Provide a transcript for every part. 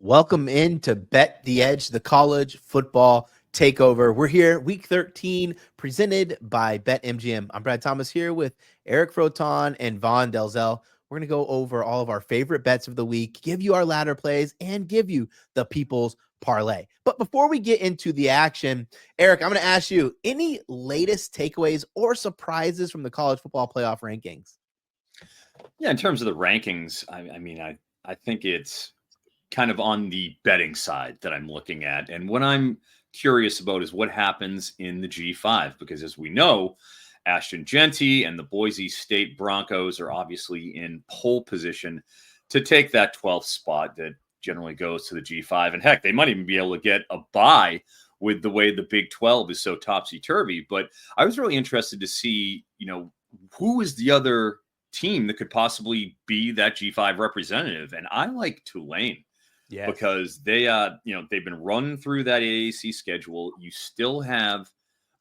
Welcome in to Bet the Edge, the college football takeover. We're here, week 13, presented by BetMGM. I'm Brad Thomas here with Eric Froton and Vaughn Delzell. We're going to go over all of our favorite bets of the week, give you our ladder plays, and give you the people's parlay. But before we get into the action, Eric, I'm going to ask you, any latest takeaways or surprises from the college football playoff rankings? Yeah, in terms of the rankings, I think it's kind of on the betting side that I'm looking at. And what I'm curious about is what happens in the G5, because as we know, Ashton Genty and the Boise State Broncos are obviously in pole position to take that 12th spot that generally goes to the G5. And heck, they might even be able to get a bye with the way the Big 12 is so topsy-turvy. But I was really interested to see, who is the other team that could possibly be that G5 representative. And I like Tulane. Yes. Because they've been running through that AAC schedule. You still have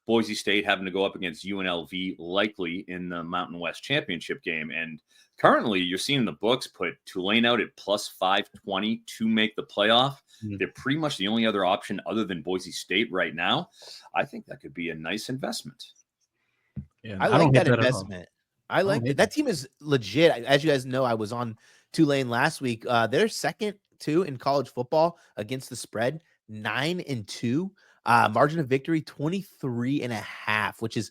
Boise State having to go up against UNLV likely in the Mountain West Championship game. And currently you're seeing the books put Tulane out at plus 520 to make the playoff. Mm-hmm. They're pretty much the only other option other than Boise State right now. I think that could be a nice investment. Yeah, I like that investment. I like that. That team is legit. As you guys know, I was on Tulane last week. They're second in college football against the spread, 9-2, margin of victory 23.5, which is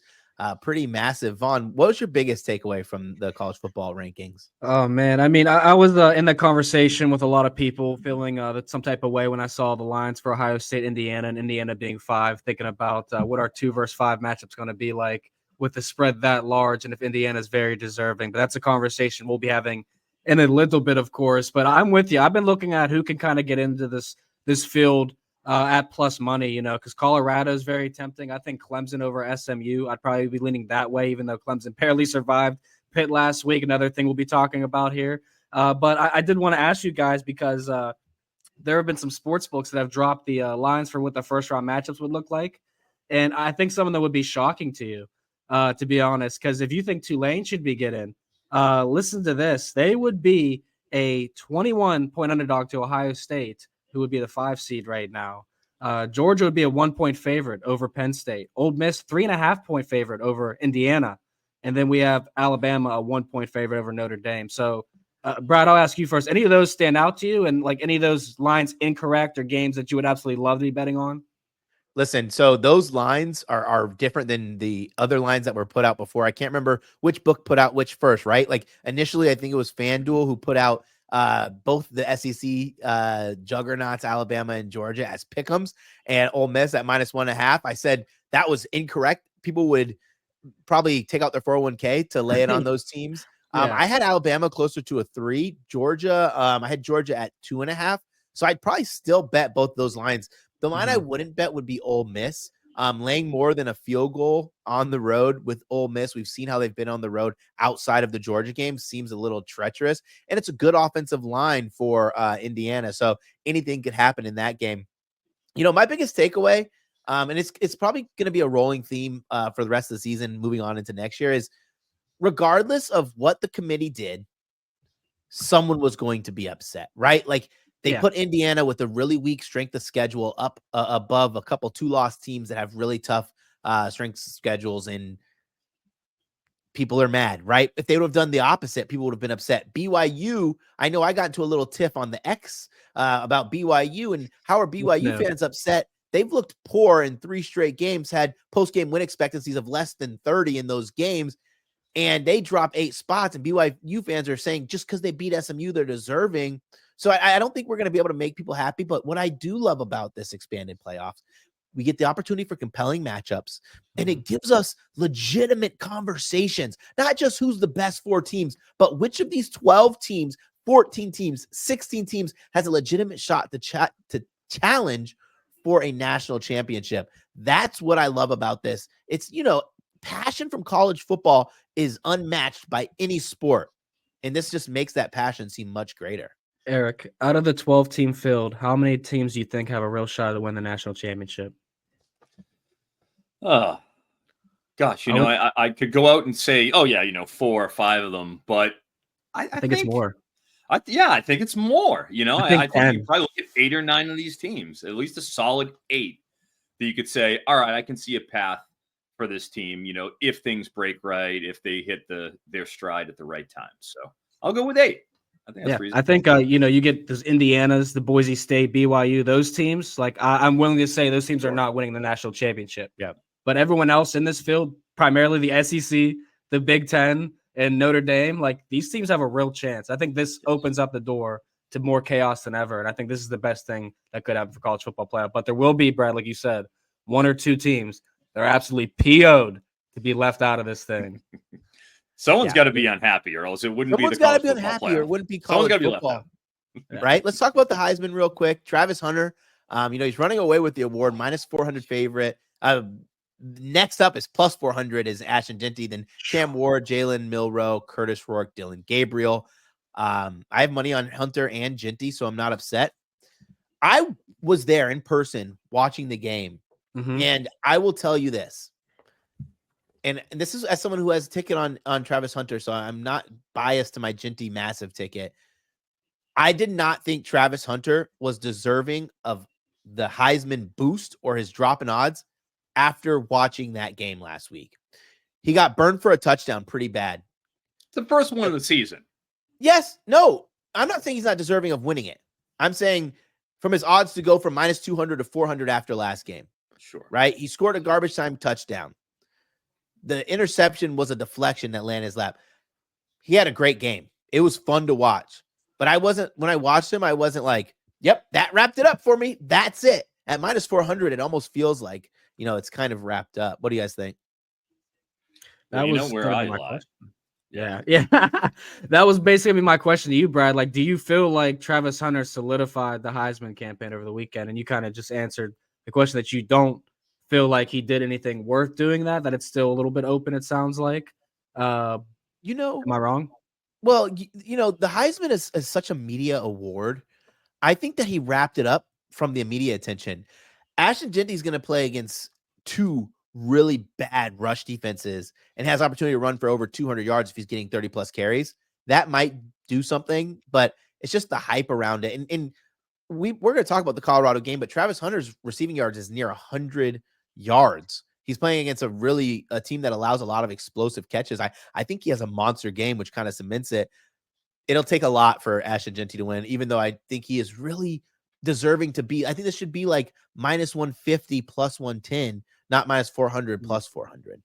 pretty massive. Vaughn, what was your biggest takeaway from the college football rankings? Oh man, I was in the conversation with a lot of people feeling some type of way when I saw the lines for Ohio State, Indiana, and Indiana being 5, thinking about what our 2 versus 5 matchup's going to be like with the spread that large, and if Indiana is very deserving. But that's a conversation we'll be having in a little bit, of course, but I'm with you. I've been looking at who can kind of get into this field at plus money, because Colorado is very tempting. I think Clemson over SMU. I'd probably be leaning that way, even though Clemson barely survived Pitt last week. Another thing we'll be talking about here. But I did want to ask you guys, because there have been some sports books that have dropped the lines for what the first round matchups would look like. And I think some of them would be shocking to you, to be honest, because if you think Tulane should be getting, listen to this. They would be a 21-point underdog to Ohio State, who would be the 5 seed right now. Georgia would be a 1-point favorite over Penn State. Ole Miss, 3.5-point favorite over Indiana. And then we have Alabama, a 1-point favorite over Notre Dame. So, Brad, I'll ask you first. Any of those stand out to you? And any of those lines incorrect or games that you would absolutely love to be betting on? Listen, so those lines are different than the other lines that were put out before. I can't remember which book put out which first, right? Like initially, I think it was FanDuel who put out both the SEC juggernauts, Alabama and Georgia, as pick'ems, and Ole Miss at -1.5. I said that was incorrect. People would probably take out their 401k to lay it on those teams. Yeah. I had Alabama closer to a 3. Georgia, I had Georgia at 2.5. So I'd probably still bet both those lines. The line I wouldn't bet would be Ole Miss. Laying more than a field goal on the road with Ole Miss. We've seen how they've been on the road outside of the Georgia game. Seems a little treacherous. And it's a good offensive line for Indiana. So anything could happen in that game. My biggest takeaway, and it's probably going to be a rolling theme for the rest of the season moving on into next year, is regardless of what the committee did, someone was going to be upset, right? Like, they put Indiana with a really weak strength of schedule up above a couple 2-loss teams that have really tough strength schedules, and people are mad, right? If they would have done the opposite, people would have been upset. BYU, I know I got into a little tiff on the X about BYU, and how are BYU fans upset? They've looked poor in 3 straight games, had post-game win expectancies of less than 30 in those games, and they drop 8 spots, and BYU fans are saying just because they beat SMU, they're deserving. So I don't think we're going to be able to make people happy. But what I do love about this expanded playoffs, we get the opportunity for compelling matchups, and it gives us legitimate conversations, not just who's the best 4 teams, but which of these 12 teams, 14 teams, 16 teams has a legitimate shot to challenge for a national championship. That's what I love about this. It's, passion from college football is unmatched by any sport. And this just makes that passion seem much greater. Eric, out of the 12-team field, how many teams do you think have a real shot to win the national championship? Gosh, I could go out and say, 4 or 5 of them, but I think it's more. I think it's more. I think you probably look at 8 or 9 of these teams, at least a solid 8, that you could say, all right, I can see a path for this team, if things break right, if they hit their stride at the right time. So I'll go with 8. I think that's reasonable. I think you get those Indianas, the Boise State, BYU, those teams. Like I'm willing to say those teams are not winning the national championship. Yeah, but everyone else in this field, primarily the SEC, the Big Ten, and Notre Dame, like these teams have a real chance. I think this opens up the door to more chaos than ever, and I think this is the best thing that could happen for college football playoff. But there will be, Brad, like you said, 1 or 2 teams that are absolutely PO'd to be left out of this thing. Someone's got to be unhappy, or else it wouldn't be the college football unhappy, playoff. or it wouldn't be college football. Right? Let's talk about the Heisman real quick. Travis Hunter, he's running away with the award, minus 400 favorite. Next up is plus 400 is Ashton Jeanty, then Cam Ward, Jalen Milroe, Curtis Rourke, Dylan Gabriel. I have money on Hunter and Jeanty, so I'm not upset. I was there in person watching the game, and I will tell you this. And this is as someone who has a ticket on Travis Hunter, so I'm not biased to my Jeanty massive ticket. I did not think Travis Hunter was deserving of the Heisman boost or his drop in odds after watching that game last week. He got burned for a touchdown pretty bad. It's the first one of the season. Yes. No, I'm not saying he's not deserving of winning it. I'm saying from his odds to go from minus 200 to 400 after last game. Sure. Right? He scored a garbage time touchdown. The interception was a deflection that landed in his lap. He had a great game. It was fun to watch. But when I watched him, I wasn't like, yep, that wrapped it up for me. That's it. At minus 400, it almost feels like, it's kind of wrapped up. What do you guys think? That was was where I my lie. Yeah. That was basically my question to you, Brad. Like, do you feel like Travis Hunter solidified the Heisman campaign over the weekend? And you kind of just answered the question that you don't feel like he did anything worth doing that it's still a little bit open, it sounds like. Am I wrong? Well, the Heisman is such a media award. I think that he wrapped it up from the media attention. Ashton Jeanty is going to play against 2 really bad rush defenses and has opportunity to run for over 200 yards if he's getting 30 plus carries. That might do something, but it's just the hype around it. And we're going to talk about the Colorado game, but Travis Hunter's receiving yards is near 100 yards. He's playing against a team that allows a lot of explosive catches. I think he has a monster game, which kind of cements it. It'll take a lot for Ashton Jeanty to win, even though I think he is really deserving to be. I think this should be like minus 150 plus 110, not minus 400 plus 400.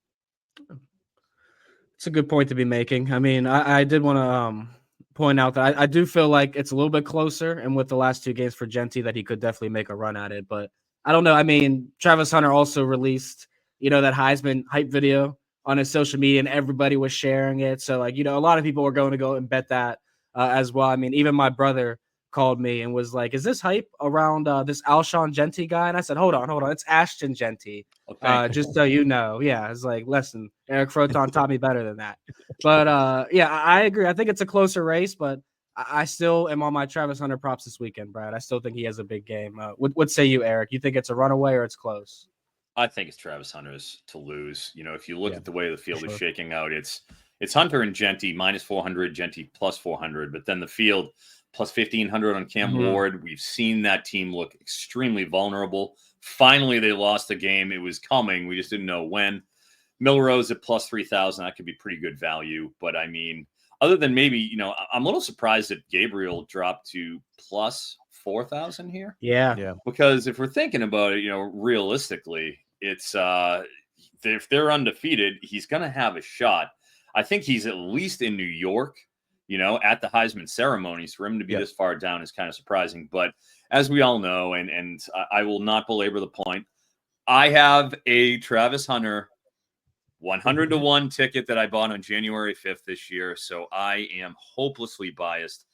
It's a good point to be making. I mean, I did want to point out that I do feel like it's a little bit closer, and with the last 2 games for Jeanty, that he could definitely make a run at it. But I don't know. I mean, Travis Hunter also released, that Heisman hype video on his social media, and everybody was sharing it. So, like, a lot of people were going to go and bet that as well. I mean, even my brother called me and was like, is this hype around this Alshon Jeanty guy? And I said, hold on. It's Ashton Jeanty. Okay. Just so you know. Yeah, it's like, listen, Eric Froton taught me better than that. But, I agree. I think it's a closer race, but I still am on my Travis Hunter props this weekend, Brad. I still think he has a big game. What say you, Eric? You think it's a runaway or it's close? I think it's Travis Hunter's to lose. If you look at the way the field is shaking out, it's Hunter and Jeanty minus 400, Jeanty plus 400, but then the field plus 1,500 on Cam Ward. We've seen that team look extremely vulnerable. Finally, they lost the game. It was coming. We just didn't know when. Milroe's at plus 3,000. That could be pretty good value. But, I mean, other than maybe, I'm a little surprised that Gabriel dropped to plus 4,000 here. Yeah. Because if we're thinking about it, realistically, it's if they're undefeated, he's going to have a shot. I think he's at least in New York, at the Heisman ceremonies. For him to be this far down is kind of surprising. But as we all know, and I will not belabor the point, I have a Travis Hunter 100-1 ticket that I bought on January 5th this year. So I am hopelessly biased.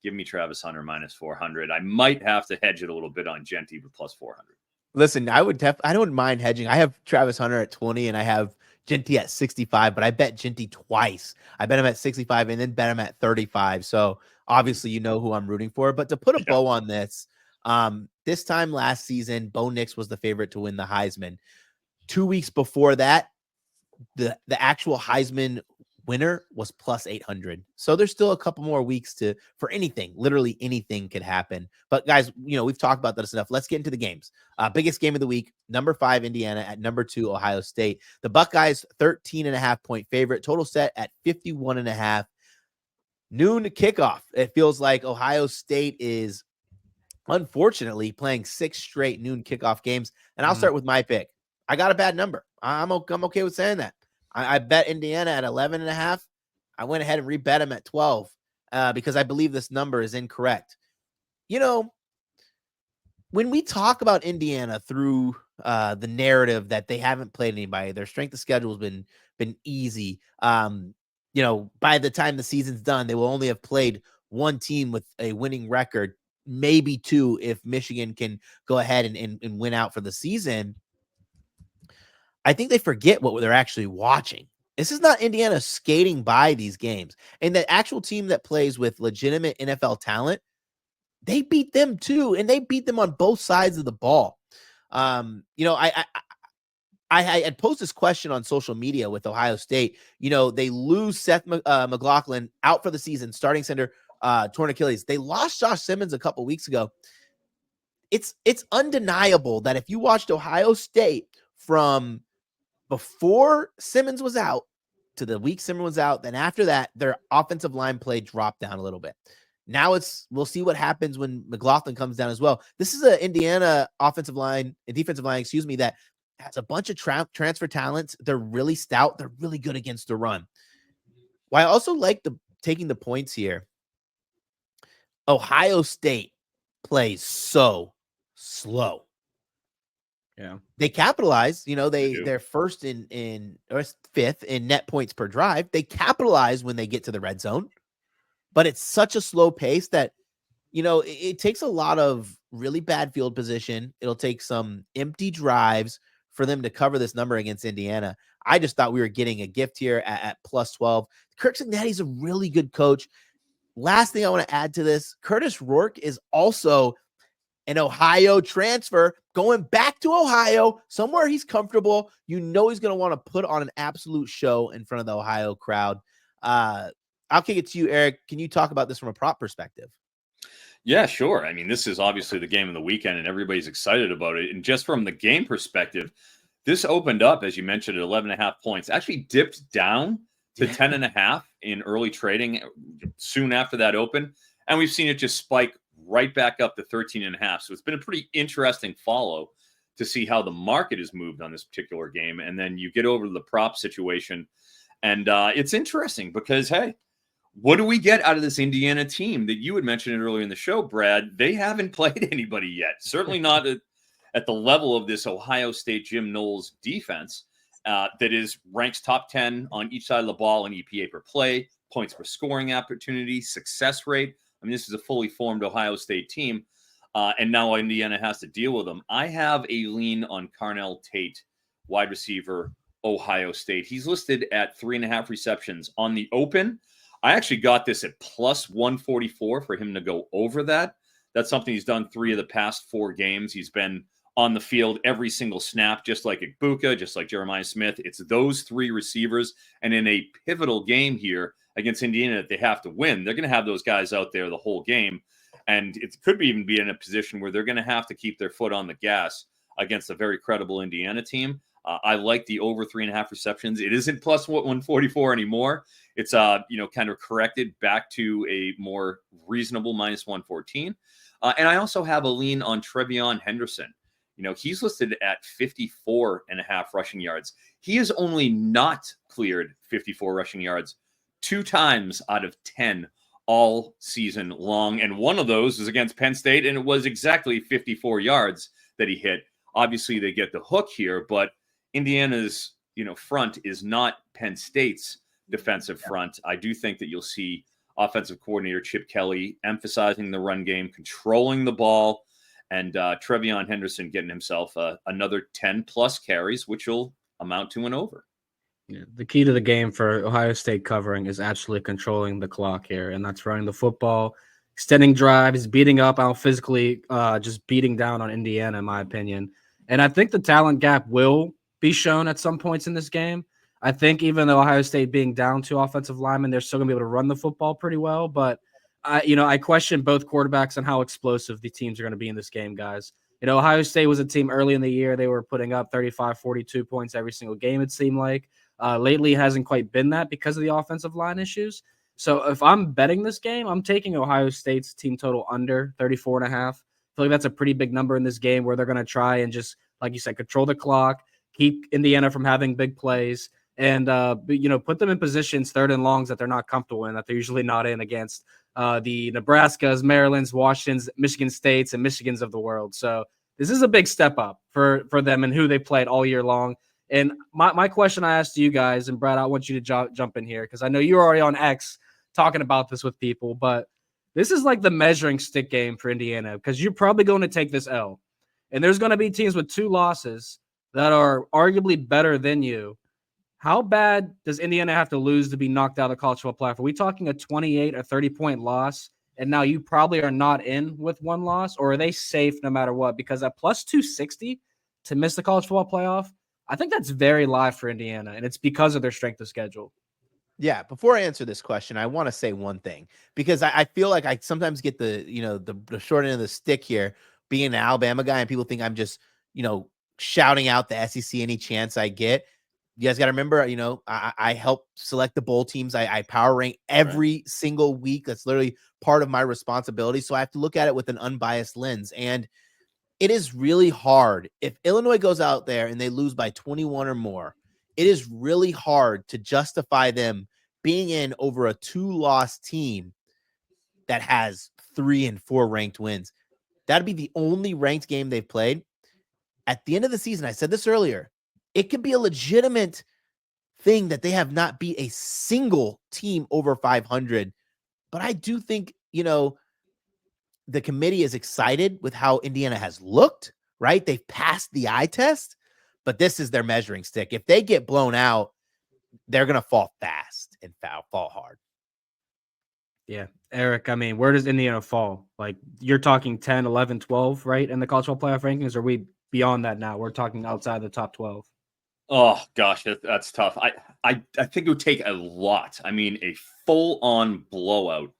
Give me Travis Hunter minus 400. I might have to hedge it a little bit on Jeanty, but plus 400. Listen, I don't mind hedging. I have Travis Hunter at 20 and I have Jeanty at 65, but I bet Jeanty twice. I bet him at 65 and then bet him at 35. So obviously you know who I'm rooting for. But to put a bow on this, this time last season, Bo Nix was the favorite to win the Heisman. 2 weeks before that, the actual Heisman winner was plus 800. So there's still a couple more weeks for anything. Literally anything could happen. But guys, we've talked about this enough. Let's get into the games. Biggest game of the week, number 5, Indiana at number 2, Ohio State. The Buckeyes 13.5 point favorite, total set at 51.5. Noon kickoff. It feels like Ohio State is unfortunately playing 6 straight noon kickoff games. And I'll start with my pick. I got a bad number. I'm okay with saying that. I bet Indiana at 11.5. I went ahead and rebet them at 12 because I believe this number is incorrect. When we talk about Indiana through the narrative that they haven't played anybody, their strength of schedule has been easy. By the time the season's done, they will only have played one team with a winning record, maybe 2 if Michigan can go ahead and win out for the season. I think they forget what they're actually watching. This is not Indiana skating by these games. And the actual team that plays with legitimate NFL talent, they beat them too. And they beat them on both sides of the ball. I had posed this question on social media with Ohio State. They lose Seth McLaughlin out for the season, starting center, torn Achilles. They lost Josh Simmons a couple weeks ago. It's undeniable that if you watched Ohio State from before Simmons was out to the week Simmons was out, then after that, their offensive line play dropped down a little bit. Now we'll see what happens when McLaughlin comes down as well. This is an Indiana defensive line, that has a bunch of transfer talents. They're really stout. They're really good against the run. Well, I also like taking the points here. Ohio State plays so slow. Yeah, they capitalize. They're first or 5th in net points per drive. They capitalize when they get to the red zone, but it's such a slow pace that it takes a lot of really bad field position. It'll take some empty drives for them to cover this number against Indiana. I just thought we were getting a gift here at plus 12. Kirk Cignetti's a really good coach. Last thing I want to add to this, Curtis Rourke is also an Ohio transfer going back to Ohio, somewhere he's comfortable. He's going to want to put on an absolute show in front of the Ohio crowd. I'll kick it to you, Eric. Can you talk about this from a prop perspective? Yeah, sure. I mean, this is obviously the game of the weekend and everybody's excited about it. And just from the game perspective, this opened up, as you mentioned, at 11.5 points, actually dipped down to 10.5 in early trading soon after that open. And we've seen it just spike right back up to 13.5. So it's been a pretty interesting follow to see how the market has moved on this particular game. And then you get over to the prop situation. And it's interesting because, hey, what do we get out of this Indiana team that you had mentioned earlier in the show, Brad? They haven't played anybody yet. Certainly not at the level of this Ohio State Jim Knowles defense that ranks top 10 on each side of the ball in EPA per play, points per scoring opportunity, success rate. I mean, this is a fully formed Ohio State team, and now Indiana has to deal with them. I have a lean on Carnell Tate, wide receiver, Ohio State. He's listed at 3.5 receptions. On the open, I actually got this at plus 144 for him to go over that. That's something he's done 3 of the past 4 games. He's been on the field every single snap, just like Igbuka, just like Jeremiah Smith. It's those 3 receivers, and in a pivotal game here against Indiana that they have to win, they're going to have those guys out there the whole game. And it could even be in a position where they're going to have to keep their foot on the gas against a very credible Indiana team. I like the over 3.5 receptions. It isn't plus 144 anymore. It's, kind of corrected back to a more reasonable minus 114. And I also have a lean on Trevion Henderson. He's listed at 54.5 rushing yards. He has only not cleared 54 rushing yards 2 times out of 10 all season long. And one of those is against Penn State, and it was exactly 54 yards that he hit. Obviously, they get the hook here, but Indiana's, front is not Penn State's defensive front. I do think that you'll see offensive coordinator Chip Kelly emphasizing the run game, controlling the ball, and Trevion Henderson getting himself another 10-plus carries, which will amount to an over. Yeah, the key to the game for Ohio State covering is actually controlling the clock here, and that's running the football, extending drives, beating up out physically, just beating down on Indiana, in my opinion. And I think the talent gap will be shown at some points in this game. I think even though Ohio State being down 2 offensive linemen, they're still going to be able to run the football pretty well. But I question both quarterbacks and how explosive the teams are going to be in this game, guys. Ohio State was a team early in the year. They were putting up 35, 42 points every single game, it seemed like. Lately, it hasn't quite been that because of the offensive line issues. So if I'm betting this game, I'm taking Ohio State's team total under 34.5. I feel like that's a pretty big number in this game where they're going to try and just, like you said, control the clock, keep Indiana from having big plays, and put them in positions 3rd and longs that they're not comfortable in, that they're usually not in against the Nebraskas, Marylands, Washingtons, Michigan States, and Michigans of the world. So this is a big step up for them and who they played all year long. And my question I asked you guys, and Brad, I want you to jump in here because I know you're already on X talking about this with people, but this is like the measuring stick game for Indiana because you're probably going to take this L. And there's going to be teams with 2 losses that are arguably better than you. How bad does Indiana have to lose to be knocked out of the college football playoff? Are we talking a 28 or 30-point loss, and now you probably are not in with 1 loss, or are they safe no matter what? Because at plus 260 to miss the college football playoff, I think that's very live for Indiana, and it's because of their strength of schedule. Yeah, before I answer this question, I want to say one thing because I feel like I sometimes get the short end of the stick here being an Alabama guy, and people think I'm just, shouting out the SEC any chance I get. You guys got to remember, I help select the bowl teams. I power rank every single week. That's literally part of my responsibility. So I have to look at it with an unbiased lens. And it is really hard. If Illinois goes out there and they lose by 21 or more, it is really hard to justify them being in over a 2-loss team that has 3 and 4 ranked wins. That'd be the only ranked game they've played. At the end of the season, I said this earlier, it could be a legitimate thing that they have not beat a single team over 500. But I do think, the committee is excited with how Indiana has looked, right? They've passed the eye test, but this is their measuring stick. If they get blown out, they're going to fall fast and fall hard. Yeah. Eric, where does Indiana fall? Like, you're talking 10, 11, 12, right? In the college football playoff rankings? Or are we beyond that now? We're talking outside the top 12. Oh gosh, that's tough. I think it would take a lot. A full-on blowout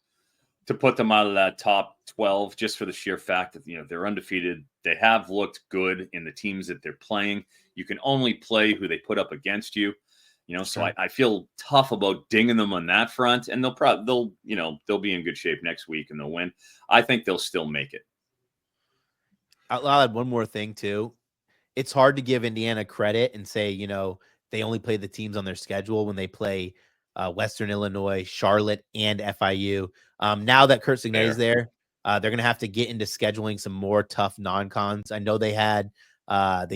to put them out of that top 12, just for the sheer fact that they're undefeated. They have looked good in the teams that they're playing. You can only play who they put up against you. So I feel tough about dinging them on that front, and they'll be in good shape next week and they'll win. I think they'll still make it. I'll add one more thing too. It's hard to give Indiana credit and say, they only play the teams on their schedule when they play Western Illinois, Charlotte, and FIU. Now that Curt Cignetti is there, they're going to have to get into scheduling some more tough non-cons. I know they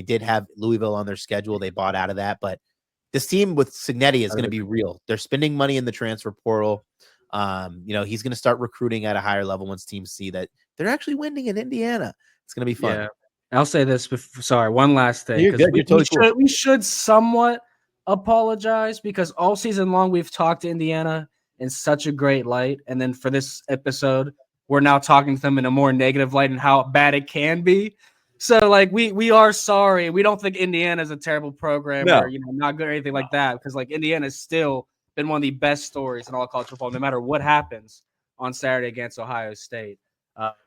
did have Louisville on their schedule. They bought out of that, but this team with Cignetti is going to be real. They're spending money in the transfer portal. He's going to start recruiting at a higher level once teams see that they're actually winning in Indiana. It's going to be fun. Yeah. I'll say this. Sorry, one last thing. You're good. You're totally cool. We should somewhat apologize because all season long we've talked to Indiana in such a great light, and then for this episode, we're now talking to them in a more negative light and how bad it can be. So, we are sorry. We don't think Indiana is a terrible program or not good or anything like that, because Indiana has still been one of the best stories in all college football, no matter what happens on Saturday against Ohio State.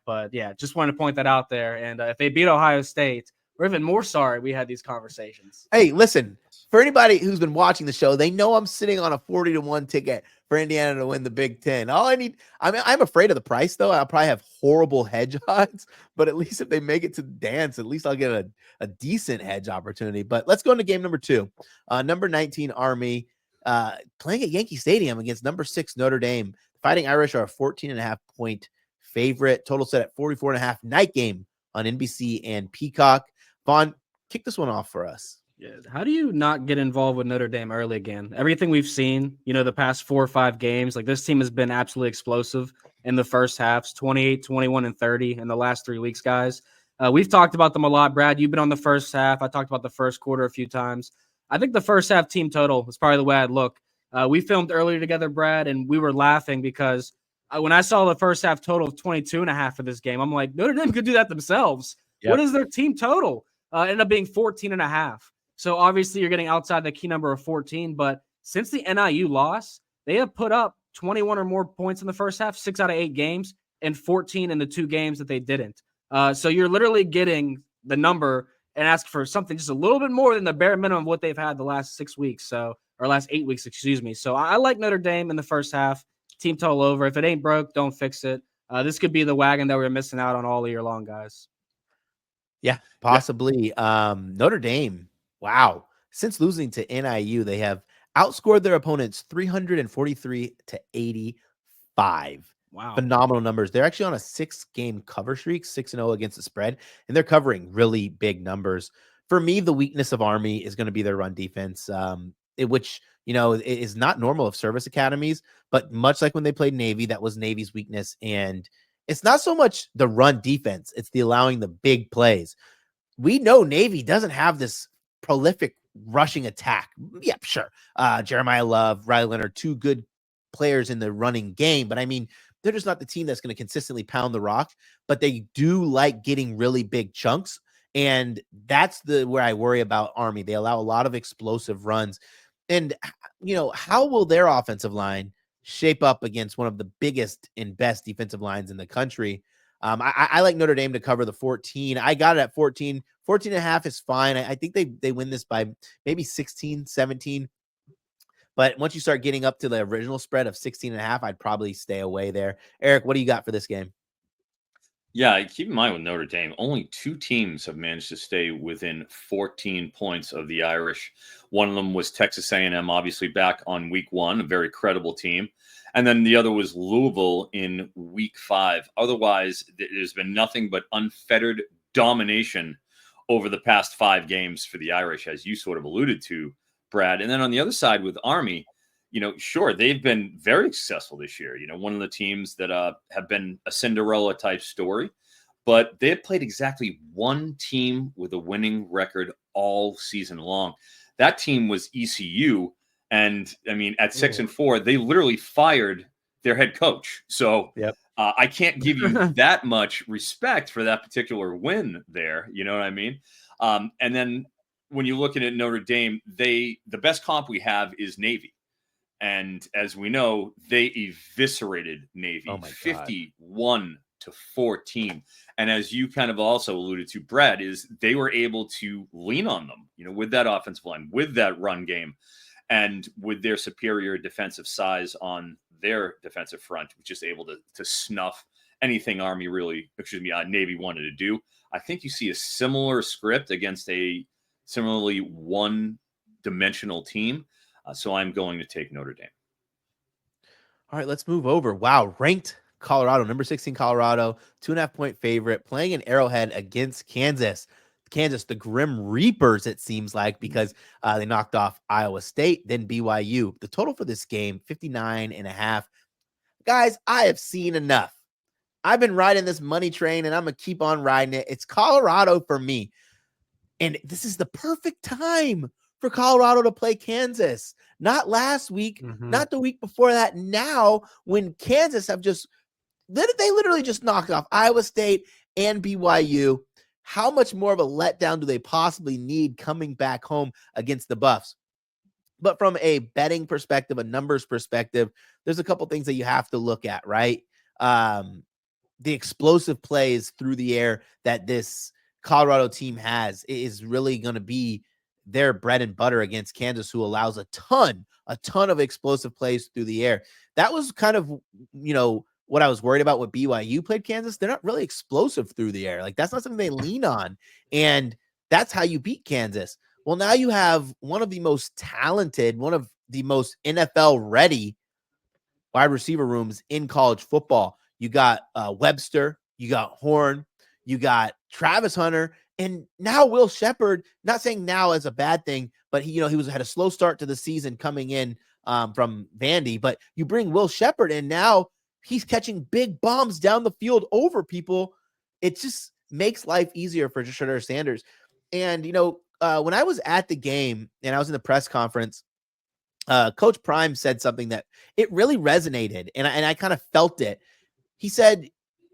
But yeah, just wanted to point that out there. And if they beat Ohio State, we're even more sorry we had these conversations. Hey, listen, for anybody who's been watching the show, they know I'm sitting on a 40-1 ticket for Indiana to win the Big Ten. I'm afraid of the price, though. I'll probably have horrible hedge odds, but at least if they make it to the dance, at least I'll get a decent hedge opportunity. But let's go into game number 2. Number 19 Army playing at Yankee Stadium against number 6 Notre Dame. Fighting Irish are a 14.5-point favorite. Total set at 44.5. Night game on NBC and Peacock. Vaughn, kick this one off for us. Yeah. How do you not get involved with Notre Dame early again? Everything we've seen, the past 4 or 5 games, this team has been absolutely explosive in the first halves, 28, 21, and 30 in the last 3 weeks, guys. We've talked about them a lot. Brad, you've been on the first half. I talked about the first quarter a few times. I think the first half team total is probably the way I'd look. We filmed earlier together, Brad, and we were laughing because when I saw the first half total of 22.5 for this game, I'm like, Notre Dame could do that themselves. Yep. What is their team total? Ended up being 14.5. So obviously you're getting outside the key number of 14, but since the NIU loss, they have put up 21 or more points in the first half, 6 out of 8 games, and 14 in the 2 games that they didn't. So you're literally getting the number and ask for something just a little bit more than the bare minimum of what they've had the last 6 weeks. So, or last 8 weeks, excuse me. So I like Notre Dame in the first half. Team total over. If it ain't broke, don't fix it. This could be the wagon that we're missing out on all year long, guys. Yeah, possibly. Notre Dame. Wow. Since losing to NIU, they have outscored their opponents 343 to 85. Wow. Phenomenal numbers. They're actually on a 6-game cover streak, 6-0 against the spread, and they're covering really big numbers. For me, the weakness of Army is going to be their run defense, which, is not normal of service academies, but much like when they played Navy, that was Navy's weakness. And it's not so much the run defense, it's the allowing the big plays. We know Navy doesn't have this prolific rushing attack. Yeah, sure. Jeremiah Love, Riley Leonard, 2 good players in the running game, but I mean, they're just not the team that's going to consistently pound the rock, but they do like getting really big chunks. And that's where I worry about Army. They allow a lot of explosive runs. And, how will their offensive line shape up against one of the biggest and best defensive lines in the country? I like Notre Dame to cover the 14. I got it at 14. 14 and a half is fine. I think they win this by maybe 16, 17. But once you start getting up to the original spread of 16 and a half, I'd probably stay away there. Eric, what do you got for this game? Yeah, keep in mind with Notre Dame, only 2 teams have managed to stay within 14 points of the Irish. One of them was Texas A&M, obviously back on week 1, a very credible team. And then the other was Louisville in week 5. Otherwise, there's been nothing but unfettered domination over the past 5 games for the Irish, as you sort of alluded to, Brad. And then on the other side with Army, sure, they've been very successful this year. One of the teams that have been a Cinderella type story, but they have played exactly one team with a winning record all season long. That team was ECU. And I mean, at 6-4, they literally fired their head coach. So yep. I can't give you that much respect for that particular win there. You know what I mean? And then when you look at Notre Dame, the best comp we have is Navy. And as we know, they eviscerated Navy 51-14. And as you kind of also alluded to, Brad, is they were able to lean on them, with that offensive line, with that run game, and with their superior defensive size on their defensive front, which is able to snuff anything Navy wanted to do. I think you see a similar script against a similarly one-dimensional team. So I'm going to take Notre Dame. All right, let's move over. Wow, ranked Colorado, number 16 Colorado, 2.5-point favorite, playing in Arrowhead against Kansas. Kansas, the Grim Reapers, it seems like, because they knocked off Iowa State, then BYU. The total for this game, 59.5. Guys, I have seen enough. I've been riding this money train, and I'm going to keep on riding it. It's Colorado for me. And this is the perfect time for Colorado to play Kansas. Not last week, not the week before that. Now, when Kansas they literally just knocked off Iowa State and BYU. How much more of a letdown do they possibly need coming back home against the Buffs? But from a betting perspective, a numbers perspective, there's a couple things that you have to look at, right? The explosive plays through the air that this Colorado team has is really going to be their bread and butter against Kansas, who allows a ton of explosive plays through the air. That was kind of, what I was worried about when BYU played Kansas. They're not really explosive through the air. Like, that's not something they lean on. And that's how you beat Kansas. Well, now you have one of the most talented, one of the most NFL ready wide receiver rooms in college football. You got Webster, you got Horn, you got Travis Hunter, and now Will Shepherd. Not saying now as a bad thing, but he had a slow start to the season coming in from Vandy. But you bring Will Shepherd in now, he's catching big bombs down the field over people. It just makes life easier for Shedeur Sanders. And when I was at the game and I was in the press conference, Coach Prime said something that it really resonated, and I kind of felt it. He said,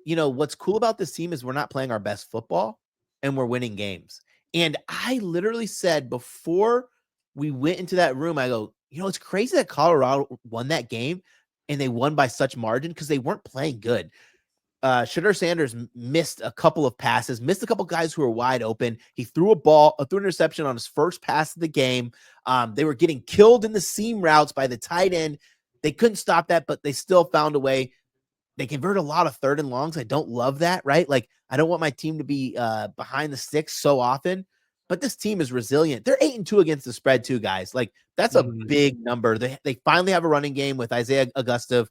what's cool about this team is we're not playing our best football and we're winning games. And I literally said before we went into that room, I go, it's crazy that Colorado won that game and they won by such margin because they weren't playing good. Shedeur Sanders missed a couple of passes, missed a couple of guys who were wide open. He threw an interception on his first pass of the game. They were getting killed in the seam routes by the tight end. They couldn't stop that, but they still found a way. They convert a lot of third and longs. I don't love that, right? Like, I don't want my team to be behind the sticks so often, but this team is resilient. They're 8-2 against the spread too, guys. Like, that's a big number. They finally have a running game with Isaiah Augusta.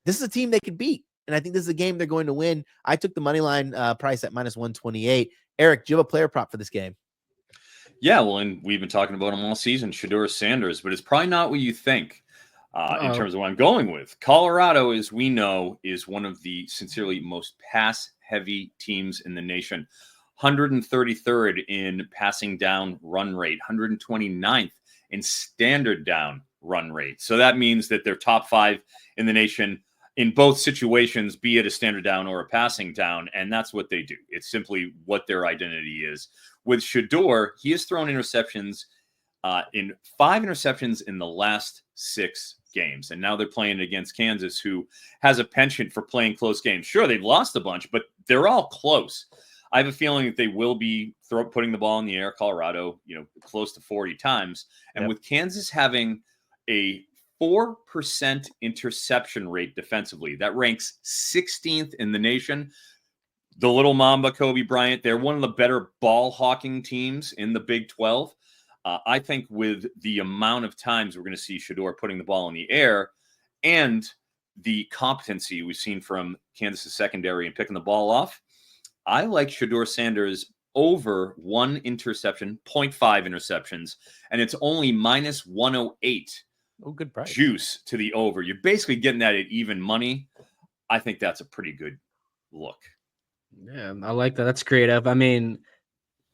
This is a team they could beat, and I think this is a game they're going to win. I took the money line price at -128. Eric, do you have a player prop for this game? Yeah, well, and we've been talking about him all season, Shedeur Sanders, but it's probably not what you think. In terms of what I'm going with. Colorado, as we know, is one of the sincerely most pass-heavy teams in the nation. 133rd in passing down run rate, 129th in standard down run rate. So that means that they're top 5 in the nation in both situations, be it a standard down or a passing down, and that's what they do. It's simply what their identity is. With Shedeur, he has thrown interceptions in 5 interceptions in the last 6 games. And now they're playing against Kansas, who has a penchant for playing close games. Sure, they've lost a bunch, but they're all close. I have a feeling that they will be putting the ball in the air, Colorado, close to 40 times. And with Kansas having a 4% interception rate defensively, that ranks 16th in the nation. The little Mamba, Kobe Bryant, they're one of the better ball hawking teams in the Big 12. I think with the amount of times we're going to see Shedeur putting the ball in the air and the competency we've seen from Kansas' secondary and picking the ball off, I like Shedeur Sanders over 1 interception, 0.5 interceptions, and it's only -108. Oh, good price. Juice to the over. You're basically getting that at even money. I think that's a pretty good look. Yeah, I like that. That's creative. I mean,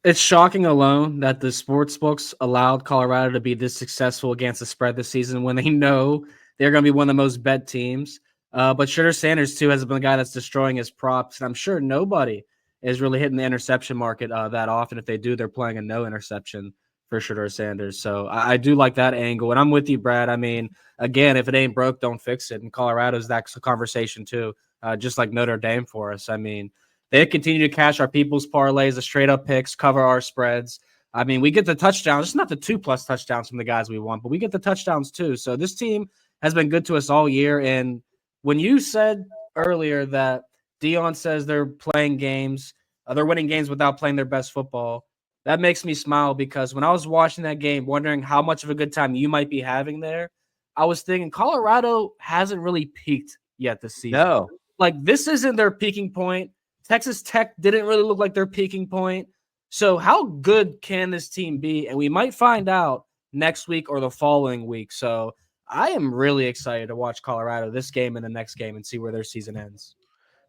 it's shocking alone that the sports books allowed Colorado to be this successful against the spread this season when they know they're going to be one of the most bet teams. But Shedeur Sanders, too, has been a guy that's destroying his props. And I'm sure nobody is really hitting the interception market that often. If they do, they're playing a no interception for Shedeur Sanders. So I do like that angle. And I'm with you, Brad. I mean, again, if it ain't broke, don't fix it. And Colorado's that conversation, too, just like Notre Dame for us. I mean, they continue to cash our people's parlays, the straight up picks, cover our spreads. I mean, we get the touchdowns. It's not the 2+ touchdowns from the guys we want, but we get the touchdowns too. So this team has been good to us all year. And when you said earlier that Deion says they're playing games, they're winning games without playing their best football, that makes me smile because when I was watching that game, wondering how much of a good time you might be having there, I was thinking Colorado hasn't really peaked yet this season. No. Like, this isn't their peaking point. Texas Tech didn't really look like their peaking point. So how good can this team be? And we might find out next week or the following week. So I am really excited to watch Colorado this game and the next game and see where their season ends.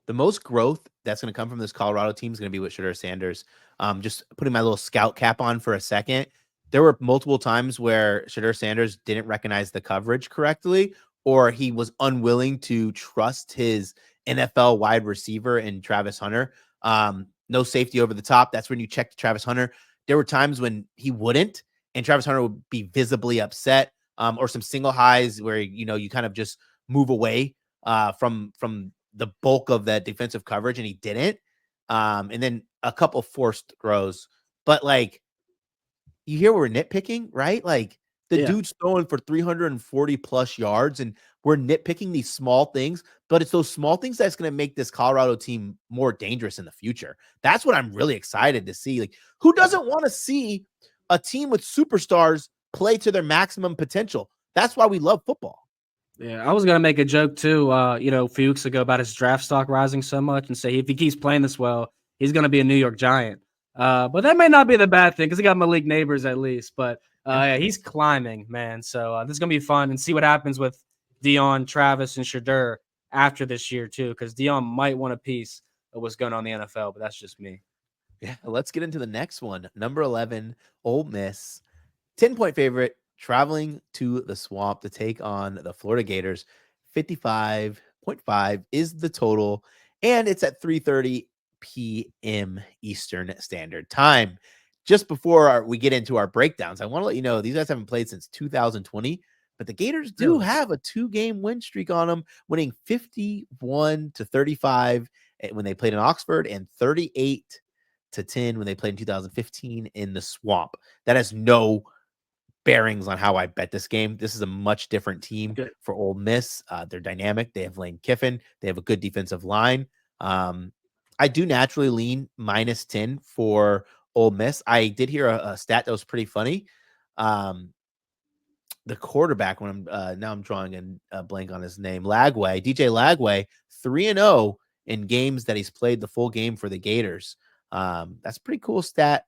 The most growth that's going to come from this Colorado team is going to be with Shedeur Sanders. Just putting my little scout cap on for a second. There were multiple times where Shedeur Sanders didn't recognize the coverage correctly, or he was unwilling to trust his NFL wide receiver in Travis Hunter. No safety over the top. That's when you check Travis Hunter. There were times when he wouldn't, and Travis Hunter would be visibly upset, or some single highs where, you kind of just move away from the bulk of that defensive coverage, and he didn't. And then a couple forced throws. But, like, you hear we're nitpicking, right? Like, the dude's throwing for 340+ yards, and we're nitpicking these small things, but it's those small things that's going to make this Colorado team more dangerous in the future. That's what I'm really excited to see. Like, who doesn't want to see a team with superstars play to their maximum potential? That's why we love football. Yeah, I was going to make a joke too, a few weeks ago about his draft stock rising so much and say if he keeps playing this well, he's going to be a New York Giant. But that may not be the bad thing because he got Malik Neighbors at least. But yeah, he's climbing, man. So this is going to be fun and see what happens with Deion, Travis, and Shedeur after this year too, because Deion might want a piece of what's going on in the NFL, but that's just me. Yeah, let's get into the next one. Number 11, Ole Miss, 10-point favorite, traveling to the Swamp to take on the Florida Gators. 55.5 is the total, and it's at 3:30 p.m. Eastern Standard Time. just before we get into our breakdowns, I want to let you know these guys haven't played since 2020, but the Gators do have a 2-game win streak on them, winning 51-35 when they played in Oxford and 38-10 when they played in 2015 in the Swamp. That has no bearings on how I bet this game. This is a much different team for Ole Miss. They're dynamic. They have Lane Kiffin. They have a good defensive line. I do naturally lean -10 for Ole Miss. I did hear a stat that was pretty funny. The quarterback, when I'm drawing a blank on his name, DJ Lagway, 3-0 in games that he's played the full game for the Gators. That's a pretty cool stat.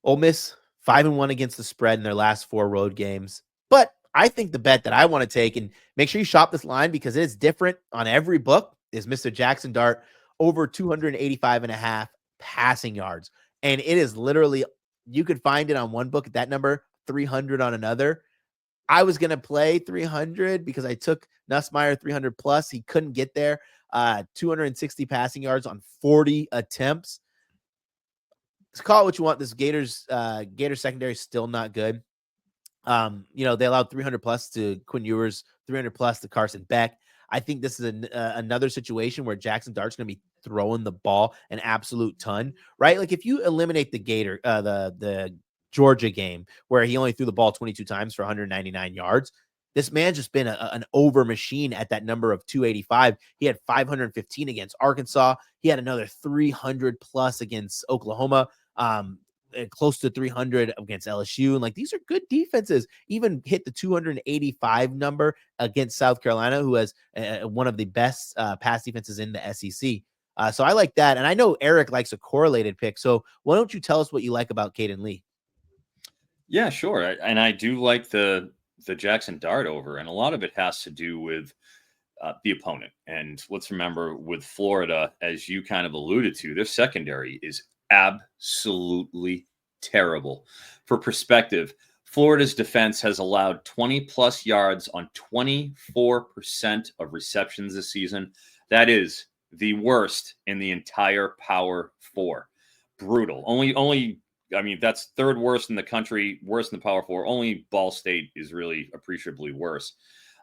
Ole Miss 5-1 against the spread in their last 4 road games. But I think the bet that I want to take, and make sure you shop this line because it is different on every book, is Mr. Jackson Dart over 285.5 passing yards. And it is literally, you could find it on one book at that number, 300 on another. I was going to play 300 because I took Nussmeier 300 plus. He couldn't get there. 260 passing yards on 40 attempts. Call it what you want. This Gators secondary is still not good. They allowed 300 plus to Quinn Ewers, 300 plus to Carson Beck. I think this is another situation where Jackson Dart's going to be throwing the ball an absolute ton, right? Like if you eliminate the Georgia game where he only threw the ball 22 times for 199 yards, this man's just been an over machine at that number of 285. He had 515 against Arkansas. He had another 300 plus against Oklahoma. Close to 300 against LSU. And like, these are good defenses. Even hit the 285 number against South Carolina, who has one of the best pass defenses in the SEC. So I like that. And I know Eric likes a correlated pick. So why don't you tell us what you like about Caden Lee? Yeah, sure. And I do like the Jackson Dart over. And a lot of it has to do with the opponent. And let's remember with Florida, as you kind of alluded to, their secondary is absolutely terrible. For perspective, Florida's defense has allowed 20 plus yards on 24% of receptions this season. That is the worst in the entire Power Four. Brutal. That's third worst in the country, worse than the Power Four. Only Ball State is really appreciably worse.